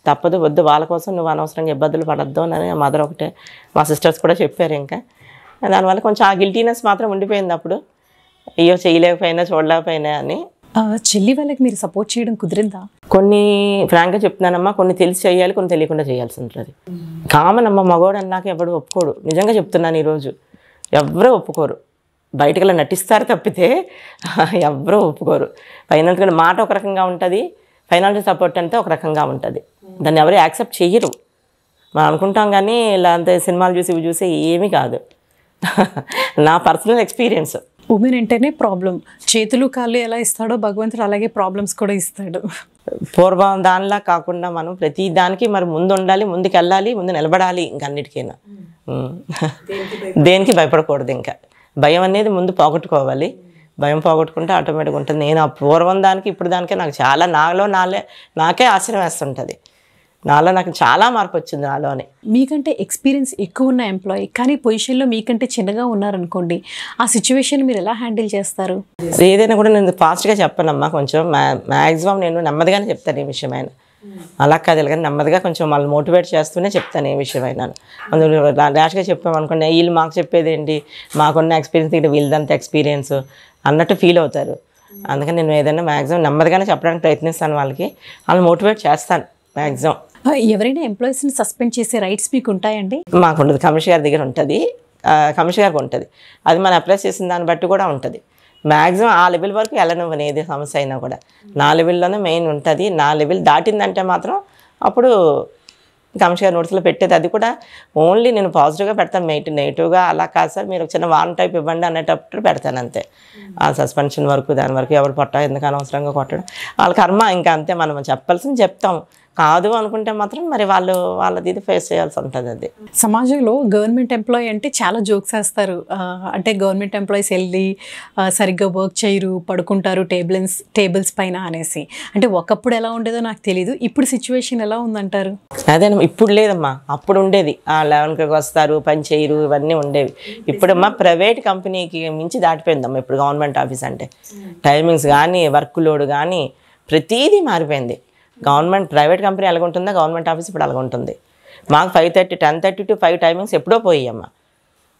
తప్పదు, వద్దు, వాళ్ళ కోసం నువ్వు అనవసరంగా ఇబ్బందులు పడద్దు అని మదర్ ఒకటే. మా సిస్టర్స్ కూడా చెప్పారు. ఇంకా దానివల్ల కొంచెం ఆ గిల్టీనెస్ మాత్రం ఉండిపోయింది అప్పుడు. అయ్యో చేయలేకపోయినా చూడలేకపోయినా అని. చెల్లి వాళ్ళకి మీరు సపోర్ట్ చేయడం కుదిరిందా? కొన్ని ఫ్రాంక్గా చెప్తున్నానమ్మా, కొన్ని తెలిసి చేయాలి, కొన్ని తెలియకుండా చేయాల్సి ఉంటుంది. కామన్ అమ్మ, మగవాడు అన్నాక ఎవడు ఒప్పుకోడు. నిజంగా చెప్తున్నాను, ఈరోజు ఎవరూ ఒప్పుకోరు. బయటకు అలా నటిస్తారు తప్పితే ఎవరూ ఒప్పుకోరు. ఫైనాన్షియల్ మాట ఒక రకంగా ఉంటుంది, ఫైనాన్షియల్ సపోర్ట్ అంటే ఒక రకంగా ఉంటుంది. దాన్ని ఎవరు యాక్సెప్ట్ చెయ్యరు. మనం అనుకుంటాం కానీ ఇలా అంతే సినిమాలు చూసి ఇవి చూసి ఏమీ కాదు. నా పర్సనల్ ఎక్స్పీరియన్స్. ఉమెన్ అంటేనే ప్రాబ్లం. చేతులు కాళ్ళు ఎలా ఇస్తాడో భగవంతుడు అలాగే ప్రాబ్లమ్స్ కూడా ఇస్తాడు. పూర్వం దానిలా కాకుండా మనం ప్రతి దానికి మరి ముందు ఉండాలి, ముందుకు వెళ్ళాలి, ముందు నిలబడాలి. ఇంకన్నిటికైనా దేనికి భయపడకూడదు. ఇంకా భయం అనేది ముందు పోగొట్టుకోవాలి. భయం పోగొట్టుకుంటే ఆటోమేటిక్గా ఉంటుంది. నేను ఆ పూర్వం దానికి ఇప్పుడు దానికే నాకు చాలా నాకే ఆశ్చర్యం వేస్తుంటుంది. నాకు చాలా మార్పు వచ్చింది నాలోనే. మీకంటే ఎక్స్పీరియన్స్ ఎక్కువ ఉన్న ఎంప్లాయీ కానీ పొజిషన్లో మీకంటే చిన్నగా ఉన్నారనుకోండి, ఆ సిచ్యువేషన్ మీరు ఎలా హ్యాండిల్ చేస్తారు? ఏదైనా కూడా నేను ఫాస్ట్గా చెప్పనమ్మా, కొంచెం మ్యాక్సిమం నేను నెమ్మదిగానే చెప్తాను ఏ విషయమైనా. అలా కాదు కానీ నెమ్మదిగా కొంచెం వాళ్ళు మోటివేట్ చేస్తూనే చెప్తాను ఏ విషయమైనా. అందులో ర్యాష్గా చెప్పామనుకోండి, వీళ్ళు మాకు చెప్పేది ఏంటి, మాకున్న ఎక్స్పీరియన్స్ ఇక్కడ వీళ్ళదంత ఎక్స్పీరియన్స్ అన్నట్టు ఫీల్ అవుతారు. అందుకని నేను ఏదైనా మ్యాక్సిమం నెమ్మదిగానే చెప్పడానికి ప్రయత్నిస్తాను. వాళ్ళని మోటివేట్ చేస్తాను మ్యాక్సిమం. ఎవరైనా ఎంప్లాయీస్ని సస్పెండ్ చేసే రైట్స్ మీకు ఉంటాయండి? మాకు ఉండదు, కమిషనర్ గారి దగ్గర ఉంటుంది. కమిషనర్ గారికి ఉంటుంది. అది మనం అప్లై చేసిన దాన్ని బట్టి కూడా ఉంటుంది. మ్యాక్సిమం ఆ లెవెల్ వరకు వెళ్ళనివ్వను ఏది సమస్య అయినా కూడా. నా లెవెల్లోనే మెయిన్ ఉంటుంది. నా లెవెల్ దాటిందంటే మాత్రం అప్పుడు కమిషనర్ నోట్స్లో పెట్టేది. అది కూడా ఓన్లీ నేను పాజిటివ్గా పెడతాను, నెగిటివ్గా అలా కాదు సార్, మీరు చిన్న వాన్ టైప్ ఇవ్వండి అనేటప్పుడు పెడతాను అంతే. ఆ సస్పెన్షన్ వరకు దాని వరకు ఎవరు ఎందుకు అనవసరంగా కొట్టడం వాళ్ళ కర్మ. ఇంకా అంతే, మనం చెప్పాల్సింది చెప్తాం. కాదు అనుకుంటే మాత్రం మరి వాళ్ళది ఇది ఫేస్ చేయాల్సి ఉంటుంది. అది సమాజంలో గవర్నమెంట్ ఎంప్లాయీ అంటే చాలా జోక్స్ వేస్తారు. అంటే గవర్నమెంట్ ఎంప్లాయీస్ వెళ్ళి సరిగ్గా వర్క్ చేయరు, పడుకుంటారు టేబుల్స్ పైన అనేసి. అంటే ఒకప్పుడు ఎలా ఉండేదో నాకు తెలీదు, ఇప్పుడు సిచ్యువేషన్ ఎలా ఉందంటారు? అదే ఇప్పుడు లేదమ్మా, అప్పుడు ఉండేది. 11కి వస్తారు, పని చేయరు, ఇవన్నీ ఉండేవి. ఇప్పుడమ్మా ప్రైవేట్ కంపెనీకి మించి దాటిపోయిందమ్మా ఇప్పుడు గవర్నమెంట్ ఆఫీస్ అంటే. టైమింగ్స్ కానీ, వర్క్ లోడ్ కానీ ప్రతిదీ మారిపోయింది. ప్రైవేట్ కంపెనీ ఎలాగుంటుందో గవర్నమెంట్ ఆఫీస్ ఇప్పుడు అలాగుంటుంది. మాకు 5:30, 10:30 to 5 టైమింగ్స్ ఎప్పుడో పోయామ్మ.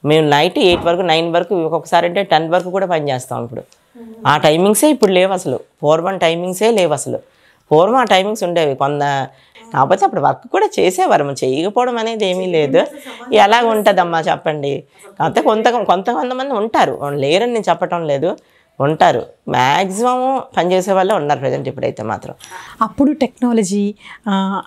మేము నైట్ 8 వరకు 9 వరకు, ఒక్కొక్కసారి అంటే 10 వరకు కూడా పనిచేస్తాం. ఇప్పుడు ఆ టైమింగ్సే ఇప్పుడు లేవు అసలు. పూర్వం టైమింగ్సే లేవు అసలు. పూర్వం ఆ టైమింగ్స్ ఉండేవి కాకపోతే అప్పుడు వర్క్ కూడా చేసేవారు. చేయకపోవడం అనేది ఏమీ లేదు. ఎలాగ ఉంటుందమ్మా చెప్పండి. కాకపోతే కొంతమంది ఉంటారు, లేరని నేను చెప్పటం లేదు, ఉంటారు. మ్యాక్సిమం పనిచేసే వాళ్ళే ఉన్నారు ప్రజెంట్ ఇప్పుడైతే మాత్రం. అప్పుడు టెక్నాలజీ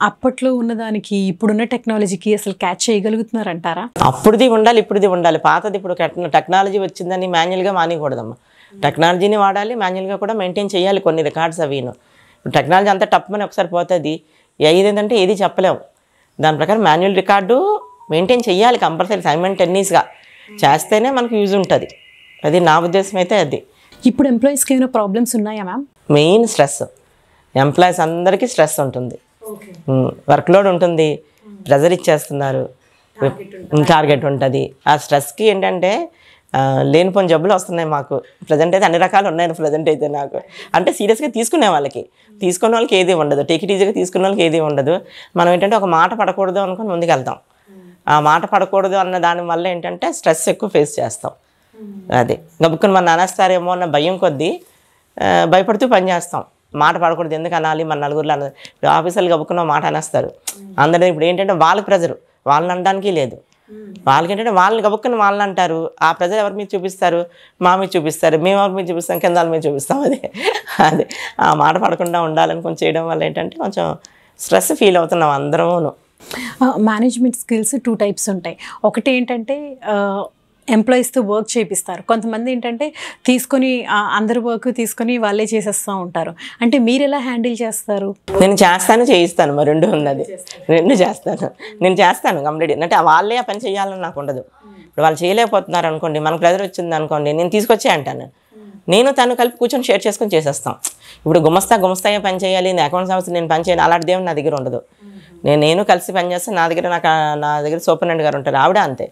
అప్పట్లో ఉన్నదానికి ఇప్పుడున్న టెక్నాలజీకి అసలు క్యాచ్ చేయగలుగుతున్నారంటారా? అప్పుడుది ఉండాలి, ఇప్పుడుది ఉండాలి. పాతది ఇప్పుడు టెక్నాలజీ వచ్చిందని మాన్యువల్గా మానేయకూడదమ్మా. టెక్నాలజీని వాడాలి, మాన్యువల్గా కూడా మెయింటైన్ చేయాలి కొన్ని రికార్డ్స్ అవిను. ఇప్పుడు టెక్నాలజీ అంతా టప్మని ఒకసారి పోతుంది, ఏదంటే ఏది చెప్పలేము. దాని ప్రకారం మాన్యువల్ రికార్డు మెయింటైన్ చేయాలి కంపల్సరీ, సైమల్టేనియస్గా చేస్తేనే మనకు యూజ్ ఉంటుంది. అది నా ఉద్దేశం అయితే అది. ఇప్పుడు ఎంప్లాయీస్కి ఏమైనా ప్రాబ్లమ్స్ ఉన్నాయా మ్యామ్? Main stress. ఎంప్లాయీస్ అందరికీ స్ట్రెస్ ఉంటుంది, వర్క్ లోడ్ ఉంటుంది, ప్రెజర్ ఇచ్చేస్తున్నారు, టార్గెట్ ఉంటుంది. ఆ స్ట్రెస్కి ఏంటంటే లేనిపోని జబ్బులు వస్తున్నాయి మాకు. ప్రజెంట్ అయితే అన్ని రకాలు ఉన్నాయి ప్రజెంట్ అయితే నాకు. అంటే సీరియస్గా తీసుకునే వాళ్ళకి ఏది ఉండదు, టేక్ ఇట్ ఈజీగా తీసుకునే వాళ్ళకి ఏది ఉండదు. మనం ఏంటంటే ఒక మాట పడకూడదు అనుకుని ముందుకు వెళ్తాం. ఆ మాట పడకూడదు అన్న దానివల్ల ఏంటంటే స్ట్రెస్ ఎక్కువ ఫేస్ చేస్తాం. అది గబుక్కుని మన అనేస్తారేమో అన్న భయం కొద్దీ భయపడుతూ పనిచేస్తాం. మాట పడకూడదు, ఎందుకు అనాలి, మన నలుగురిలో అన్నది. ఆఫీసర్లు గబుక్కున్న మాట అనేస్తారు అందరూ. ఇప్పుడు ఏంటంటే వాళ్ళకి ప్రెజరు, వాళ్ళని అనడానికి లేదు. వాళ్ళకి ఏంటంటే వాళ్ళని గబుక్కుని వాళ్ళని అంటారు. ఆ ప్రెజర్ ఎవరి మీద చూపిస్తారు? మా మీద చూపిస్తారు. మేము ఎవరి మీద చూపిస్తాం? కింద వాళ్ళ మీద చూపిస్తాం. అదే ఆ మాట పడకుండా ఉండాలని కొంచెం చేయడం వల్ల ఏంటంటే కొంచెం స్ట్రెస్ ఫీల్ అవుతున్నాం అందరూను. మేనేజ్మెంట్ స్కిల్స్ 2 టైప్స్ ఉంటాయి. ఒకటి ఏంటంటే ఎంప్లాయీస్తో వర్క్ చేపిస్తారు, కొంతమంది ఏంటంటే తీసుకొని అందరి వర్క్ తీసుకొని వాళ్ళే చేసేస్తూ ఉంటారు. అంటే మీరు ఎలా హ్యాండిల్ చేస్తారు? నేను చేస్తాను, చేయిస్తాను, మరి రెండు ఉన్నది. రెండు చేస్తాను, నేను చేస్తాను కంప్లీట్. అంటే వాళ్ళే ఆ పని చేయాలని నాకు ఉండదు. ఇప్పుడు వాళ్ళు చేయలేకపోతున్నారు అనుకోండి, మనకు ప్రెజర్ వచ్చింది అనుకోండి, నేను తీసుకొచ్చే అంటాను. నేను తను కలిపి కూర్చొని షేర్ చేసుకొని చేసేస్తాం. ఇప్పుడు గుమస్తాగా పని చేయాలి, నేను అకౌంట్స్ ఆఫీస్ నేను పని చేయాలి, అలాంటిది ఏమి నా దగ్గర ఉండదు. నేను కలిసి పని చేస్తాను. నా దగ్గర సూపరింటెండెంట్ గారు ఉంటారు, ఆవిడ అంతే.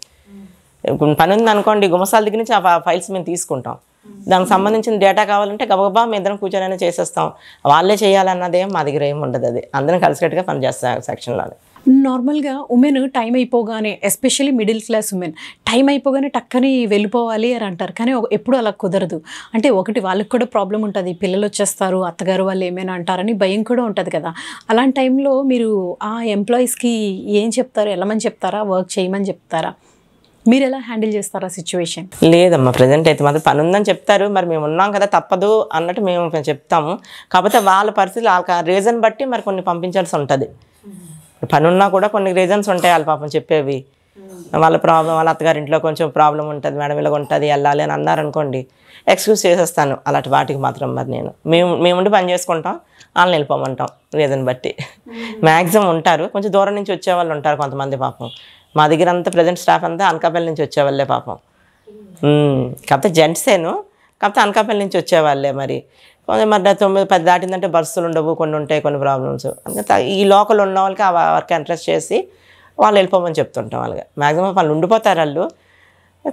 పని ఉంది అనుకోండి, గుమస్తాల దగ్గర నుంచి ఆ ఫైల్స్ మేము తీసుకుంటాం. దానికి సంబంధించిన డేటా కావాలంటే గబగబా మేము ఇద్దరం కూర్చొని చేసేస్తాం. వాళ్ళే చేయాలన్నదేం మా దగ్గర ఏమి ఉండదు. అది అందరం కలిసికట్టుగా పనిచేస్తాం సెక్షన్లో. నార్మల్గా ఉమెన్ టైం అయిపోగానే, especially middle class women time అయిపోగానే టక్కని వెళ్ళిపోవాలి అని అంటారు. కానీ ఎప్పుడు అలా కుదరదు. అంటే ఒకటి వాళ్ళకి కూడా ప్రాబ్లం ఉంటుంది, పిల్లలు వచ్చేస్తారు, అత్తగారు వాళ్ళు ఏమైనా అంటారని భయం కూడా ఉంటుంది కదా. అలాంటి టైంలో మీరు ఆ ఎంప్లాయీస్కి ఏం చెప్తారు? వెళ్ళమని చెప్తారా, వర్క్ చేయమని చెప్తారా? మీరు ఎలా హ్యాండిల్ చేస్తారా సిచ్యువేషన్? లేదమ్మా, ప్రజెంట్ అయితే మాత్రం పని ఉందని చెప్తారు. మరి మేము ఉన్నాం కదా తప్పదు అన్నట్టు మేము చెప్తాము. కాకపోతే వాళ్ళ పరిస్థితులు వాళ్ళకి ఆ రీజన్ బట్టి మరి కొన్ని పంపించాల్సి ఉంటుంది. పని ఉన్నా కూడా కొన్ని రీజన్స్ ఉంటాయి వాళ్ళ పాపం చెప్పేవి. వాళ్ళ ప్రాబ్లం, వాళ్ళ అత్తగారింట్లో కొంచెం ప్రాబ్లం ఉంటుంది, మేడం ఇలాగ ఉంటుంది, వెళ్ళాలి అని అన్నారనుకోండి, ఎక్స్క్యూజ్ చేసేస్తాను అలాంటి వాటికి మాత్రం. మరి మేముండి పని చేసుకుంటాం, వాళ్ళని వెళ్ళిపోమంటాం రీజన్ బట్టి. మ్యాక్సిమం ఉంటారు, కొంచెం దూరం నుంచి వచ్చేవాళ్ళు ఉంటారు కొంతమంది పాపం. మా దగ్గర అంతా ప్రజెంట్ స్టాఫ్ అంతా అనకాపల్లి నుంచి వచ్చేవాళ్ళే పాపం. కాకపోతే జెంట్సేను, కాకపోతే అనకాపల్లి నుంచి వచ్చేవాళ్ళే. మరి కొంచెం మరి 9-10 దాటిందంటే బస్సులు ఉండవు, కొన్ని ఉంటాయి, కొన్ని ప్రాబ్లమ్స్. అందుకే ఈ లోకల్ ఉన్న వాళ్ళకి ఆ వర్క్ ఇంట్రెస్ట్ చేసి వాళ్ళు వెళ్ళిపోమని చెప్తుంటాం. వాళ్ళకి మ్యాక్సిమం వాళ్ళు ఉండిపోతారు వాళ్ళు.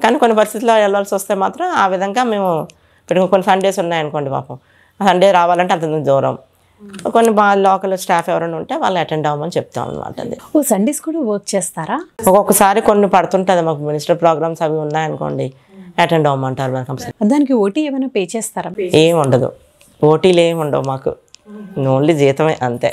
కానీ కొన్ని పరిస్థితుల్లో వెళ్ళాల్సి వస్తే మాత్రం ఆ విధంగా మేము ఇప్పుడు కొన్ని సండేస్ ఉన్నాయనుకోండి పాపం, ఆ సండే రావాలంటే అంత దూరం. కొన్ని లోకల్ స్టాఫ్ ఎవరైనా ఉంటే వాళ్ళు అటెండ్ అవ్వమని చెప్తాం అనమాట. అది సండేస్ కూడా వర్క్ చేస్తారా? ఒక్కొక్కసారి కొన్ని పడుతుంటుంది, మాకు మినిస్టర్ ప్రోగ్రామ్స్ అవి ఉన్నాయనుకోండి, అటెండ్ అవ్వమంటారు. మనకు దానికి ఓటీ ఏమైనా పే చేస్తారా? ఏం ఉండదు, ఓటీలు ఏమి ఉండవు మాకు, ఓన్లీ జీతమే అంతే.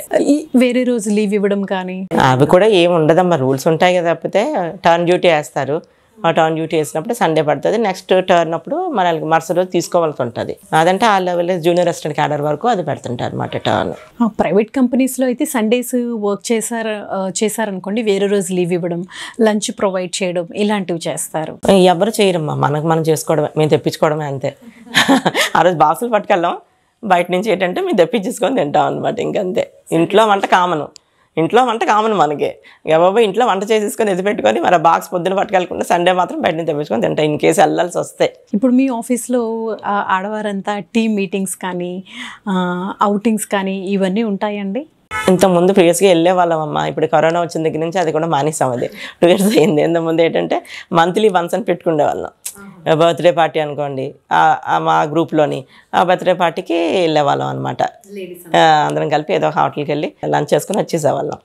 వేరే రోజు లీవ్ ఇవ్వడం కానీ అవి కూడా ఏమి ఉండదమ్మా, రూల్స్ ఉంటాయి కదా. తప్పితే టర్న్ డ్యూటీ వేస్తారు, ఆ టర్న్ డ్యూటీ వేసినప్పుడు సండే పడుతుంది, నెక్స్ట్ టర్న్ అప్పుడు మనకి మరుసటి రోజు తీసుకోవాల్సి ఉంటుంది. అదంటే ఆ లెవెల్ జూనియర్ అసిస్టెంట్ క్యాడర్ వరకు అది పెడుతుంటారు అన్నమాట టర్న్. ప్రైవేట్ కంపెనీస్లో అయితే సండేస్ వర్క్ చేశారనుకోండి, వేరే రోజు లీవ్ ఇవ్వడం, లంచ్ ప్రొవైడ్ చేయడం ఇలాంటివి చేస్తారు. ఎవరు చేయరమ్మా, మనం చేసుకోవడమే, మేము తెప్పించుకోవడమే అంతే. ఆ రోజు బాక్సులు పట్టుకెళ్ళాం, బయట నుంచి ఏంటంటే మేము తెప్పించుకొని తింటాం అనమాట. ఇంకంతే. ఇంట్లో వంట కామన్ మనకి. బాబా ఇంట్లో వంట చేసేసుకొని ఎత్తిపెట్టుకొని మరి బాక్స్ పొద్దున పట్టుకెళ్ళకుండా సండే మాత్రం బయట నుంచి తెప్పించుకొని తింటాం ఇన్ కేసు వెళ్ళాల్సి వస్తే. ఇప్పుడు మీ ఆఫీస్లో ఆడవారంతా టీమ్ మీటింగ్స్ కానీ అవుటింగ్స్ కానీ ఇవన్నీ ఉంటాయండి? ఇంతకుముందు ప్రీవియస్గా వెళ్ళే వాళ్ళమమ్మా. ఇప్పుడు కరోనా వచ్చిన దగ్గర నుంచి అది కూడా మానేసాం. అది 2 years అయింది. ఇంతకుముందు ఏంటంటే మంత్లీ వన్స్ అని పెట్టుకునే వాళ్ళం. బర్త్డే పార్టీ అనుకోండి, మా గ్రూప్లోని ఆ బర్త్డే పార్టీకి వెళ్ళేవాళ్ళం అనమాట. అందరం కలిపి ఏదో ఒక హోటల్కి వెళ్ళి లంచ్ చేసుకుని వచ్చేసేవాళ్ళం.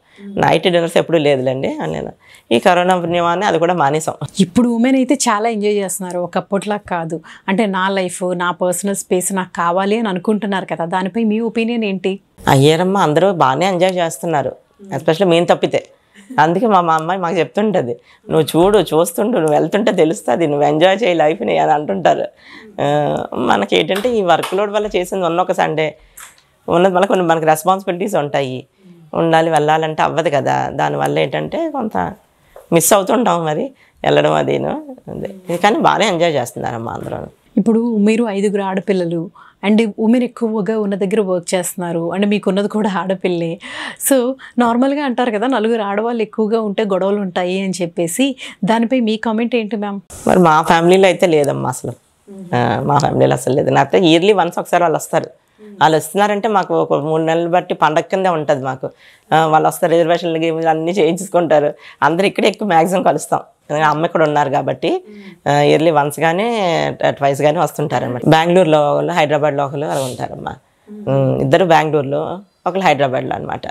నైట్ డిన్నర్స్ ఎప్పుడూ లేదులేండి. నేను ఈ కరోనా పుణ్యమాన్ని అది కూడా మానేసాం. ఇప్పుడు ఉమెన్ అయితే చాలా ఎంజాయ్ చేస్తున్నారు, ఒకప్పటిలా కాదు. అంటే నా లైఫ్, నా పర్సనల్ స్పేస్ నాకు కావాలి అని అనుకుంటున్నారు కదా, దానిపై మీ ఒపీనియన్ ఏంటి? అయ్యారమ్మా, అందరూ బాగానే ఎంజాయ్ చేస్తున్నారు, ఎస్పెషల్లీ మేము తప్పితే. అందుకే మా అమ్మాయి మాకు చెప్తుంటుంది, నువ్వు చూస్తుండు, నువ్వు వెళ్తుంటే తెలుస్తుంది, నువ్వు ఎంజాయ్ చేయి లైఫ్ని అని అంటుంటారు. మనకి ఏంటంటే ఈ వర్క్ లోడ్ వల్ల చేసింది ఒక సండే ఉన్నది, మళ్ళీ కొన్ని మనకి రెస్పాన్సిబిలిటీస్ ఉంటాయి, ఉండాలి, వెళ్ళాలంటే అవ్వదు కదా. దానివల్ల ఏంటంటే కొంత మిస్ అవుతుంటాం మరి వెళ్ళడం అదేను. అదే కానీ బాగానే ఎంజాయ్ చేస్తున్నారమ్మా అందరూ. ఇప్పుడు మీరు 5 ఆడపిల్లలు అండ్ ఉమెన్ ఎక్కువగా ఉన్న దగ్గర వర్క్ చేస్తున్నారు, అండ్ మీకున్నది కూడా ఆడపిల్లే. సో నార్మల్గా అంటారు కదా, 4 ఆడవాళ్ళు ఎక్కువగా ఉంటే గొడవలు ఉంటాయి అని చెప్పేసి, దానిపై మీ కామెంట్ ఏంటి మ్యామ్? మరి మా ఫ్యామిలీలో అయితే లేదమ్మా అసలు, మా ఫ్యామిలీలో అసలు లేదు. నాతో ఇయర్లీ వన్స్ ఒకసారి వాళ్ళు వస్తారు. వాళ్ళు వస్తున్నారంటే మాకు ఒక 3 నెలలు బట్టి పండగ కిందే ఉంటుంది మాకు. వాళ్ళు వస్తారు, రిజర్వేషన్లు అన్నీ చేయించుకుంటారు. అందరు ఇక్కడే ఎక్కువ మ్యాక్సిమం కలుస్తాం. అమ్మ ఇక్కడ ఉన్నారు కాబట్టి ఇయర్లీ వన్స్ కానీ ట్వైస్ కానీ వస్తుంటారు అనమాట. బెంగళూరులో ఒకళ్ళు, హైదరాబాద్లో ఒకళ్ళు అలా ఉంటారమ్మా. 2 బెంగళూరులో, ఒకళ్ళు హైదరాబాద్లో అనమాట.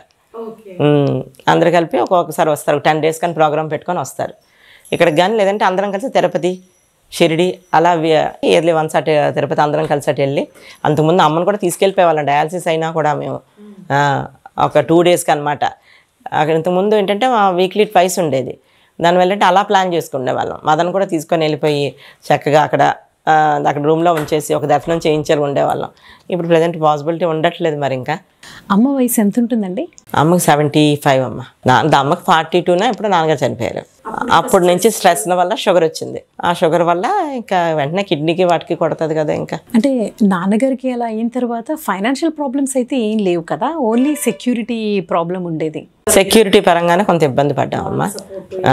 అందరు కలిపి ఒక్కొక్కసారి వస్తారు. 10 days కానీ ప్రోగ్రామ్ పెట్టుకొని వస్తారు ఇక్కడికి. కానీ లేదంటే అందరం కలిసి తిరుపతి, షిరిడి అలా ఇయర్లీ వన్స్ అటు తిరుపతి అందరం కలిసి అటు వెళ్ళి, అంతకుముందు అమ్మను కూడా తీసుకెళ్ళిపోయేవాళ్ళం. డయాలసిస్ అయినా కూడా మేము ఒక 2 daysకి అనమాట. అక్కడ ఇంతకుముందు ఏంటంటే వీక్లీ ట్వైస్ ఉండేది. దానివల్ల అంటే అలా ప్లాన్ చేసుకునే వాళ్ళం. మదన్ కూడా తీసుకొని వెళ్ళిపోయి చక్కగా అక్కడ రూమ్లో ఉంచేసి ఒక దర్శనం చేయించారు ఉండేవాళ్ళం. ఇప్పుడు ప్రజెంట్ పాసిబిలిటీ ఉండట్లేదు. మరి ఇంకా అమ్మ వయసు ఎంత ఉంటుందండి? అమ్మకి 75 అమ్మ. అమ్మకి 42 ఇప్పుడు నాన్నగారు చనిపోయారు. అప్పటి నుంచి స్ట్రెస్ వల్ల షుగర్ వచ్చింది. ఆ షుగర్ వల్ల ఇంకా వెంటనే కిడ్నీకి వాటికి కొడుతుంది కదా. ఇంకా అంటే నాన్నగారికి అలా అయిన తర్వాత ఫైనాన్షియల్ ప్రాబ్లమ్స్ అయితే ఏం లేవు కదా, ఓన్లీ సెక్యూరిటీ ప్రాబ్లం ఉండేది. సెక్యూరిటీ పరంగానే కొంత ఇబ్బంది పడ్డామమ్మా,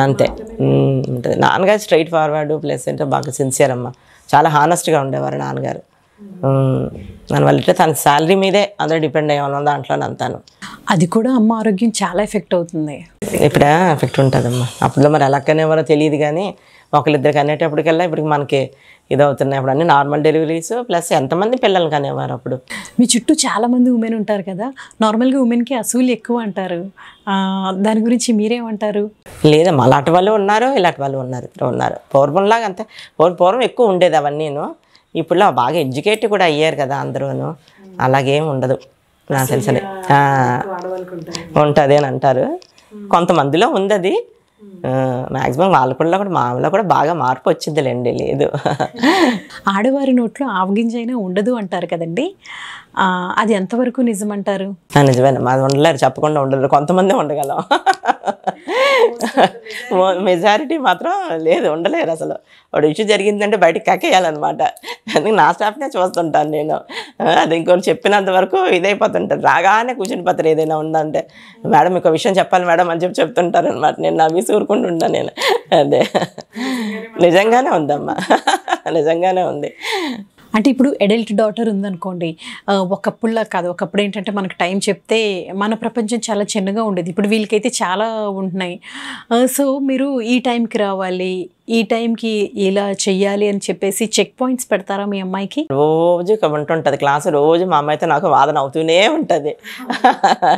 అంతే. నాన్నగారు స్ట్రైట్ ఫార్వర్డ్ ప్లస్ అంటే బాగా సిన్సియర్ అమ్మ, చాలా హానెస్ట్గా ఉండేవారు నాన్నగారు. దానివల్ల తన శాలరీ మీదే అందరూ డిపెండ్ అయ్యే వాళ్ళం దాంట్లో అంతాను. అది కూడా అమ్మ ఆరోగ్యం చాలా ఎఫెక్ట్ అవుతుంది. ఇప్పుడు ఎఫెక్ట్ ఉంటుందమ్మా. అప్పుడు మరి ఎలా కనేవారో తెలియదు, కానీ ఒకరిద్దరికి అనేటప్పటికల్లా ఇప్పుడు మనకి ఇదవుతున్నాయి. ఇప్పుడు అన్ని నార్మల్ డెలివరీస్ ప్లస్ ఎంతమంది పిల్లలు కనేవారు అప్పుడు. మీ చుట్టూ చాలామంది ఉమెన్ ఉంటారు కదా, నార్మల్గా ఉమెన్కి అసూలు ఎక్కువ అంటారు, దాని గురించి మీరేమంటారు? లేదమ్మా, అలాంటి వాళ్ళు ఉన్నారు, ఇలాంటి వాళ్ళు ఉన్నారు, ఇద్దరు ఉన్నారు. పూర్వంలాగా అంతే, పూర్వం ఎక్కువ ఉండేది అవన్నీను. ఇప్పుడు బాగా ఎడ్యుకేట్ కూడా అయ్యారు కదా అందరూను, అలాగేం ఉండదు నాకు తెలిసిన. ఉంటుంది అని అంటారు, కొంతమందిలో ఉంది అది. మ్యాక్సిమం వాళ్ళ కూడా మామూలుగా కూడా బాగా మార్పు వచ్చిందిలేండి. లేదు, ఆడవారి నోట్లో ఆవగింజైనా ఉండదు అంటారు కదండి, అది ఎంతవరకు నిజమంటారు? నిజమేనమ్మా, అది ఉండలేరు, చెప్పకుండా ఉండలేరు. కొంతమంది ఉండగలం, మెజారిటీ మాత్రం లేదు, ఉండలేరు అసలు. వాడు ఇష్యూ జరిగిందంటే బయటకు కక్కేయాలన్నమాట. అందుకే నా స్టాఫ్నే చూస్తుంటాను నేను. అది ఇంకోటి చెప్పినంత వరకు ఇదైపోతుంటారు, రాగానే కూర్చుని పోతారు. ఏదైనా ఉందంటే మేడం మీకు విషయం చెప్పాలి మేడం అని చెప్తుంటారు అనమాట. నేను నవ్వి ఊరుకుంటుంటా నేను. అదే నిజంగానే ఉందమ్మా, నిజంగానే ఉంది. అంటే ఇప్పుడు అడల్ట్ డాటర్ ఉందనుకోండి, ఒకప్పుడులా కాదు. ఒకప్పుడు ఏంటంటే మనకు టైం చెప్తే మన ప్రపంచం చాలా చిన్నగా ఉండేది, ఇప్పుడు వీళ్ళకైతే చాలా ఉంటున్నాయి. సో మీరు ఈ టైంకి రావాలి, ఈ టైంకి ఇలా చెయ్యాలి అని చెప్పేసి చెక్ పాయింట్స్ పెడతారా మీ అమ్మాయికి? రోజు ఉంటుంటుంది క్లాసు, రోజు మా అమ్మాయితో నాకు వాదన అవుతూనే ఉంటుంది.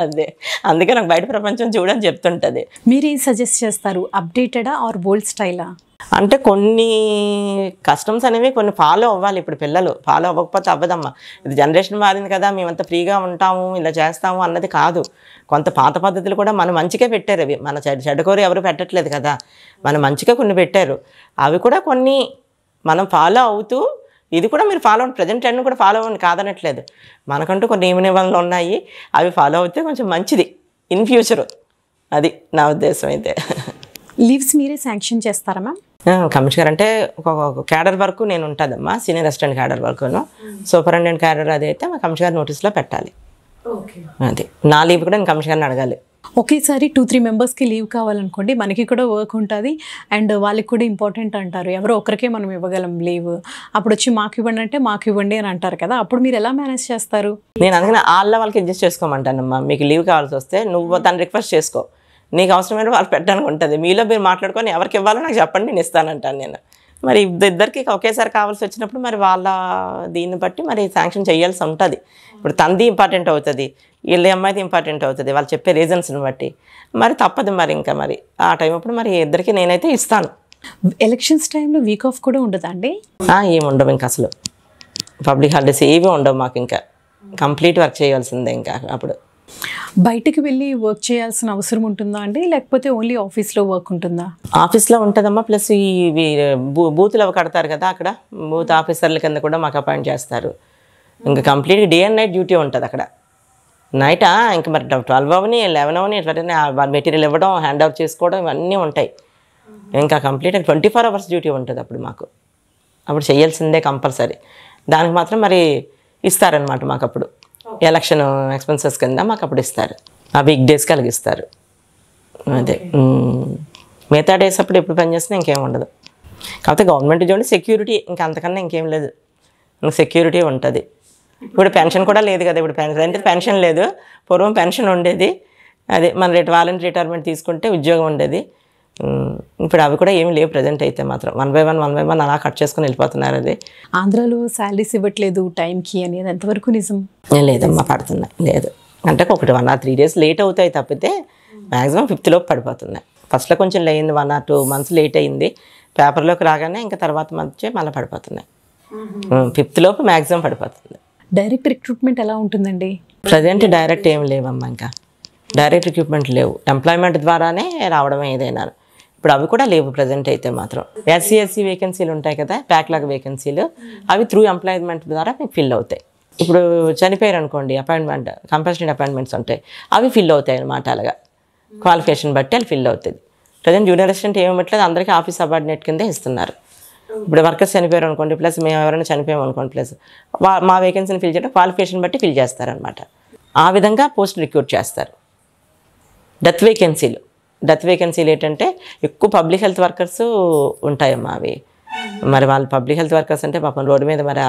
అదే అందుకే నాకు బయట ప్రపంచం చూడని చెప్తుంటుంది. మీరేం సజెస్ట్ చేస్తారు, అప్డేటెడా ఆర్ ఓల్డ్ స్టైలా? అంటే కొన్ని కస్టమ్స్ అనేవి కొన్ని ఫాలో అవ్వాలి. ఇప్పుడు పిల్లలు ఫాలో అవ్వకపోతే అవ్వదమ్మా. ఇది జనరేషన్ మారింది కదా, మేమంతా ఫ్రీగా ఉంటాము ఇలా చేస్తాము అన్నది కాదు. కొంత పాత పద్ధతులు కూడా మన మంచిగా పెట్టారు. అవి మన చెడ్డకోరు ఎవరు పెట్టట్లేదు కదా, మన మంచిగా కొన్ని పెట్టారు. అవి కూడా కొన్ని మనం ఫాలో అవుతూ, ఇది కూడా మీరు ఫాలో అవ్వండి, ప్రజెంట్ ట్రెండ్ కూడా ఫాలో అవ్వండి, కాదనట్లేదు. మనకంటూ కొన్ని నియమనిబంధనలు ఉన్నాయి, అవి ఫాలో అవుతే కొంచెం మంచిది ఇన్ ఫ్యూచరు. అది నా ఉద్దేశం. అయితే లీవ్స్ మీరే శాంక్షన్ చేస్తారా మ్యామ్? కమిషనర్ అంటే ఒక క్యాడర్ వరకు నేను ఉంటుందమ్మా, సీనియర్ అసిస్టెంట్ క్యాడర్ వరకును. సూపరింటెండెంట్ క్యాడర్ అది అయితే మా కమిషనర్ నోటీస్లో పెట్టాలి. అది నా లీవ్ కూడా నేను కమిషనర్ని అడగాలి. ఒకేసారి 2-3 మెంబర్స్కి లీవ్ కావాలనుకోండి, మనకి కూడా వర్క్ ఉంటుంది అండ్ వాళ్ళకి కూడా ఇంపార్టెంట్ అంటారు. ఎవరో ఒకరికే మనం ఇవ్వగలం లీవ్, అప్పుడు వచ్చి మాకు ఇవ్వండి అంటే మాకు ఇవ్వండి అని అంటారు కదా, అప్పుడు మీరు ఎలా మేనేజ్ చేస్తారు? నేను అందుకని వాళ్ళకి అడ్జస్ట్ చేసుకోమంటానమ్మా. మీకు లీవ్ కావాల్సి వస్తే నువ్వు తను రిక్వెస్ట్ చేసుకో, నీకు అవసరమైన వాళ్ళు పెట్టడానికి ఉంటుంది. మీలో మీరు మాట్లాడుకొని ఎవరికి ఇవ్వాలో నాకు చెప్పండి, నేను ఇస్తానంటాను నేను. మరి ఇద్దరికి ఒకేసారి కావాల్సి వచ్చినప్పుడు మరి వాళ్ళ దీన్ని బట్టి మరి శాంక్షన్ చేయాల్సి ఉంటుంది. ఇప్పుడు తనది ఇంపార్టెంట్ అవుతుంది, వీళ్ళ అమ్మాయిది ఇంపార్టెంట్ అవుతుంది, వాళ్ళు చెప్పే రీజన్స్ని బట్టి మరి తప్పదు. మరి ఇంకా మరి ఆ టైం అప్పుడు మరి ఇద్దరికి నేనైతే ఇస్తాను. ఎలక్షన్స్ టైంలో వీక్ ఆఫ్ కూడా ఉండదా అండి? ఏమి ఉండవు ఇంకా, అసలు పబ్లిక్ హాలిడేస్ ఏవి ఉండవు మాకు. ఇంకా కంప్లీట్ వర్క్ చేయాల్సిందే. ఇంకా అప్పుడు బయటకు వెళ్ళి వర్క్ చేయాల్సిన అవసరం ఉంటుందా అండి, లేకపోతే ఓన్లీ ఆఫీస్లో వర్క్ ఉంటుందా? ఆఫీస్లో ఉంటుందమ్మా, ప్లస్ ఇవి బూతులు అవి కడతారు కదా, అక్కడ బూత్ ఆఫీసర్ల కింద కూడా మాకు అపాయింట్ చేస్తారు. ఇంకా కంప్లీట్గా డే అండ్ నైట్ డ్యూటీ ఉంటుంది అక్కడ. నైటా ఇంకా మరి 12 అవని 11 అవని ఎట్లా మెటీరియల్ ఇవ్వడం, హ్యాండ్ ఓవర్ చేసుకోవడం ఇవన్నీ ఉంటాయి. ఇంకా కంప్లీట్గా 24 అవర్స్ డ్యూటీ ఉంటుంది అప్పుడు మాకు. అప్పుడు చేయాల్సిందే కంపల్సరీ. దానికి మాత్రం మరి ఇస్తారనమాట మాకు అప్పుడు ఎలక్షన్ ఎక్స్పెన్సెస్ కింద మాకు అప్పుడు ఇస్తారు. ఆ వీక్ డేస్కి కలిగిస్తారు. అదే మిగతా డేస్ అప్పుడు ఎప్పుడు పని చేసినా ఇంకేం ఉండదు. కాకపోతే గవర్నమెంట్ చూడండి సెక్యూరిటీ, ఇంకా అంతకన్నా ఇంకేం లేదు, సెక్యూరిటీ ఉంటుంది. ఇప్పుడు పెన్షన్ కూడా లేదు కదా, ఇప్పుడు పెన్షన్ లేదు. పూర్వం పెన్షన్ ఉండేది, అదే మన వాలంటీర్ రిటైర్మెంట్ తీసుకుంటే ఉద్యోగం ఉండేది. ఇప్పుడు అవి కూడా ఏమి లేవు ప్రజెంట్ అయితే మాత్రం. 1 by 1 అలా కట్ చేసుకుని వెళ్ళిపోతున్నారు. అది ఆంధ్రాలో శాలరీస్ ఇవ్వట్లేదు టైంకి అనేది ఎంతవరకు నిజం? లేదమ్మా, పడుతున్నాయి. లేదు అంటే ఒకటి 1 or 3 days లేట్ అవుతాయి తప్పితే మ్యాక్సిమం 5th లోపు పడిపోతున్నాయి. ఫస్ట్లో కొంచెం అయింది, 1 or 2 months లేట్ అయింది. పేపర్లోకి రాగానే ఇంకా తర్వాత మంచి మళ్ళీ పడిపోతున్నాయి. 5th లోపు మ్యాక్సిమం పడిపోతుంది. డైరెక్ట్ రిక్రూట్మెంట్ ఎలా ఉంటుందండి? ప్రజెంట్ డైరెక్ట్ ఏం లేవమ్మా, ఇంకా డైరెక్ట్ రిక్రూట్మెంట్ లేవు. ఎంప్లాయ్మెంట్ ద్వారానే రావడమే ఏదైనా. ఇప్పుడు అవి కూడా లేవు ప్రజెంట్ అయితే మాత్రం. SC వేకెన్సీలు ఉంటాయి కదా, బ్యాక్లాగ్ వేకెన్సీలు, అవి త్రూ ఎంప్లాయ్మెంట్ ద్వారా మీకు ఫిల్ అవుతాయి. ఇప్పుడు చనిపోయారు అనుకోండి, అపాయింట్మెంట్ కంపల్సరీ అపాయింట్మెంట్స్ ఉంటాయి, అవి ఫిల్ అవుతాయి అన్నమాట. అలాగా క్వాలిఫికేషన్ బట్టి అది ఫిల్ అవుతుంది. ప్రజెంట్ జూనియర్ అసిస్టెంట్ ఏమిట్లేదు, అందరికీ ఆఫీస్ సబార్డినేట్ కిందే ఇస్తున్నారు. ఇప్పుడు వర్కర్స్ చనిపోయారు అనుకోండి, ప్లస్ మేము ఎవరైనా చనిపోయాం అనుకోండి, ప్లస్ మా వేకెన్సీని ఫిల్ చేయడం క్వాలిఫికేషన్ బట్టి ఫిల్ చేస్తారనమాట. ఆ విధంగా పోస్ట్ రిక్రూట్ చేస్తారు. డెత్ వేకెన్సీలు ఏంటంటే ఎక్కువ పబ్లిక్ హెల్త్ వర్కర్స్ ఉంటాయమ్మా అవి. మరి వాళ్ళు పబ్లిక్ హెల్త్ వర్కర్స్ అంటే పాపం రోడ్డు మీద మరి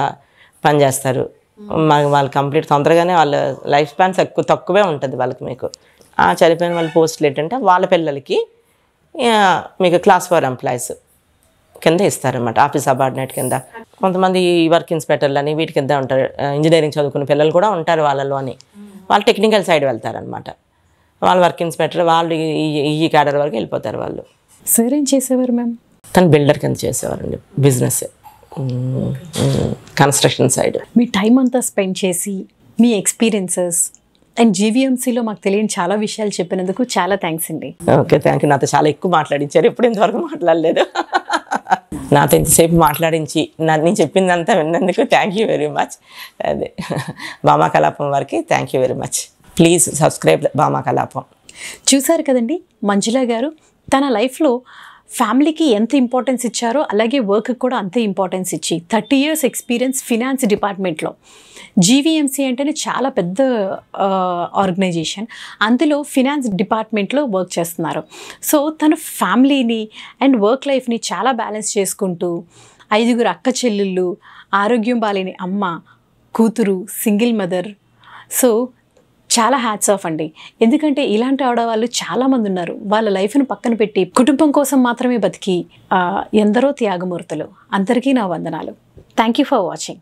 పనిచేస్తారు. వాళ్ళు కంప్లీట్ తొందరగానే వాళ్ళ లైఫ్ స్పాన్స్ తక్కువే ఉంటుంది వాళ్ళకి. మీకు ఆ చనిపోయిన వాళ్ళ పోస్టులు ఏంటంటే వాళ్ళ పిల్లలకి మీకు క్లాస్ 4 ఎంప్లాయీస్ కింద ఇస్తారన్నమాట, ఆఫీస్ సబార్డినేట్ కింద. కొంతమంది వర్క్ ఇన్స్పెక్టర్లు అని వీటి కింద ఉంటారు, ఇంజనీరింగ్ చదువుకునే పిల్లలు కూడా ఉంటారు వాళ్ళలో అని. వాళ్ళు టెక్నికల్ సైడ్ వెళ్తారనమాట. వాళ్ళు వర్క్ ఇన్స్పెక్టర్, వాళ్ళు ఈ క్యాడర్ వరకు వెళ్ళిపోతారు వాళ్ళు. సార్ ఏం చేసేవారు మ్యామ్? తను బిల్డర్ కింద చేసేవారండి, బిజినెస్ కన్స్ట్రక్షన్ సైడ్. మీ టైం అంతా స్పెండ్ చేసి మీ ఎక్స్పీరియన్సెస్ అండ్ జీవీఎంసీలో మాకు తెలియని చాలా విషయాలు చెప్పినందుకు చాలా థ్యాంక్స్ అండి. Okay, thank you. నాతో చాలా ఎక్కువ మాట్లాడించారు, ఎప్పుడు ఇంతవరకు మాట్లాడలేదు. నాతో ఇంతసేపు మాట్లాడించి నేను చెప్పిందంతా విన్నందుకు థ్యాంక్ యూ వెరీ మచ్. అదే భామా కలాపం వారికి thank you very much. Please subscribe Bhama Kalapam. చూసారు కదండి, మంజుల గారు తన లైఫ్లో ఫ్యామిలీకి ఎంత ఇంపార్టెన్స్ ఇచ్చారో అలాగే వర్క్కి కూడా అంతే ఇంపార్టెన్స్ ఇచ్చి 30 years ఎక్స్పీరియన్స్ ఫినాన్స్ డిపార్ట్మెంట్లో. జీవీఎంసీ అంటేనే చాలా పెద్ద ఆర్గనైజేషన్, అందులో ఫినాన్స్ డిపార్ట్మెంట్లో వర్క్ చేస్తున్నారు. సో తన ఫ్యామిలీని అండ్ వర్క్ లైఫ్ని చాలా బ్యాలెన్స్ చేసుకుంటూ 5 అక్క చెల్లెళ్ళు, ఆరోగ్యం బాలేని అమ్మ, కూతురు, సింగిల్ మదర్. సో చాలా హ్యాట్స్ ఆఫ్ అండి. ఎందుకంటే ఇలాంటి ఆడవాళ్ళు చాలామంది ఉన్నారు, వాళ్ళ లైఫ్ను పక్కన పెట్టి కుటుంబం కోసం మాత్రమే బతికి ఎందరో త్యాగమూర్తులు. అందరికీ నా వందనాలు. Thank you for watching.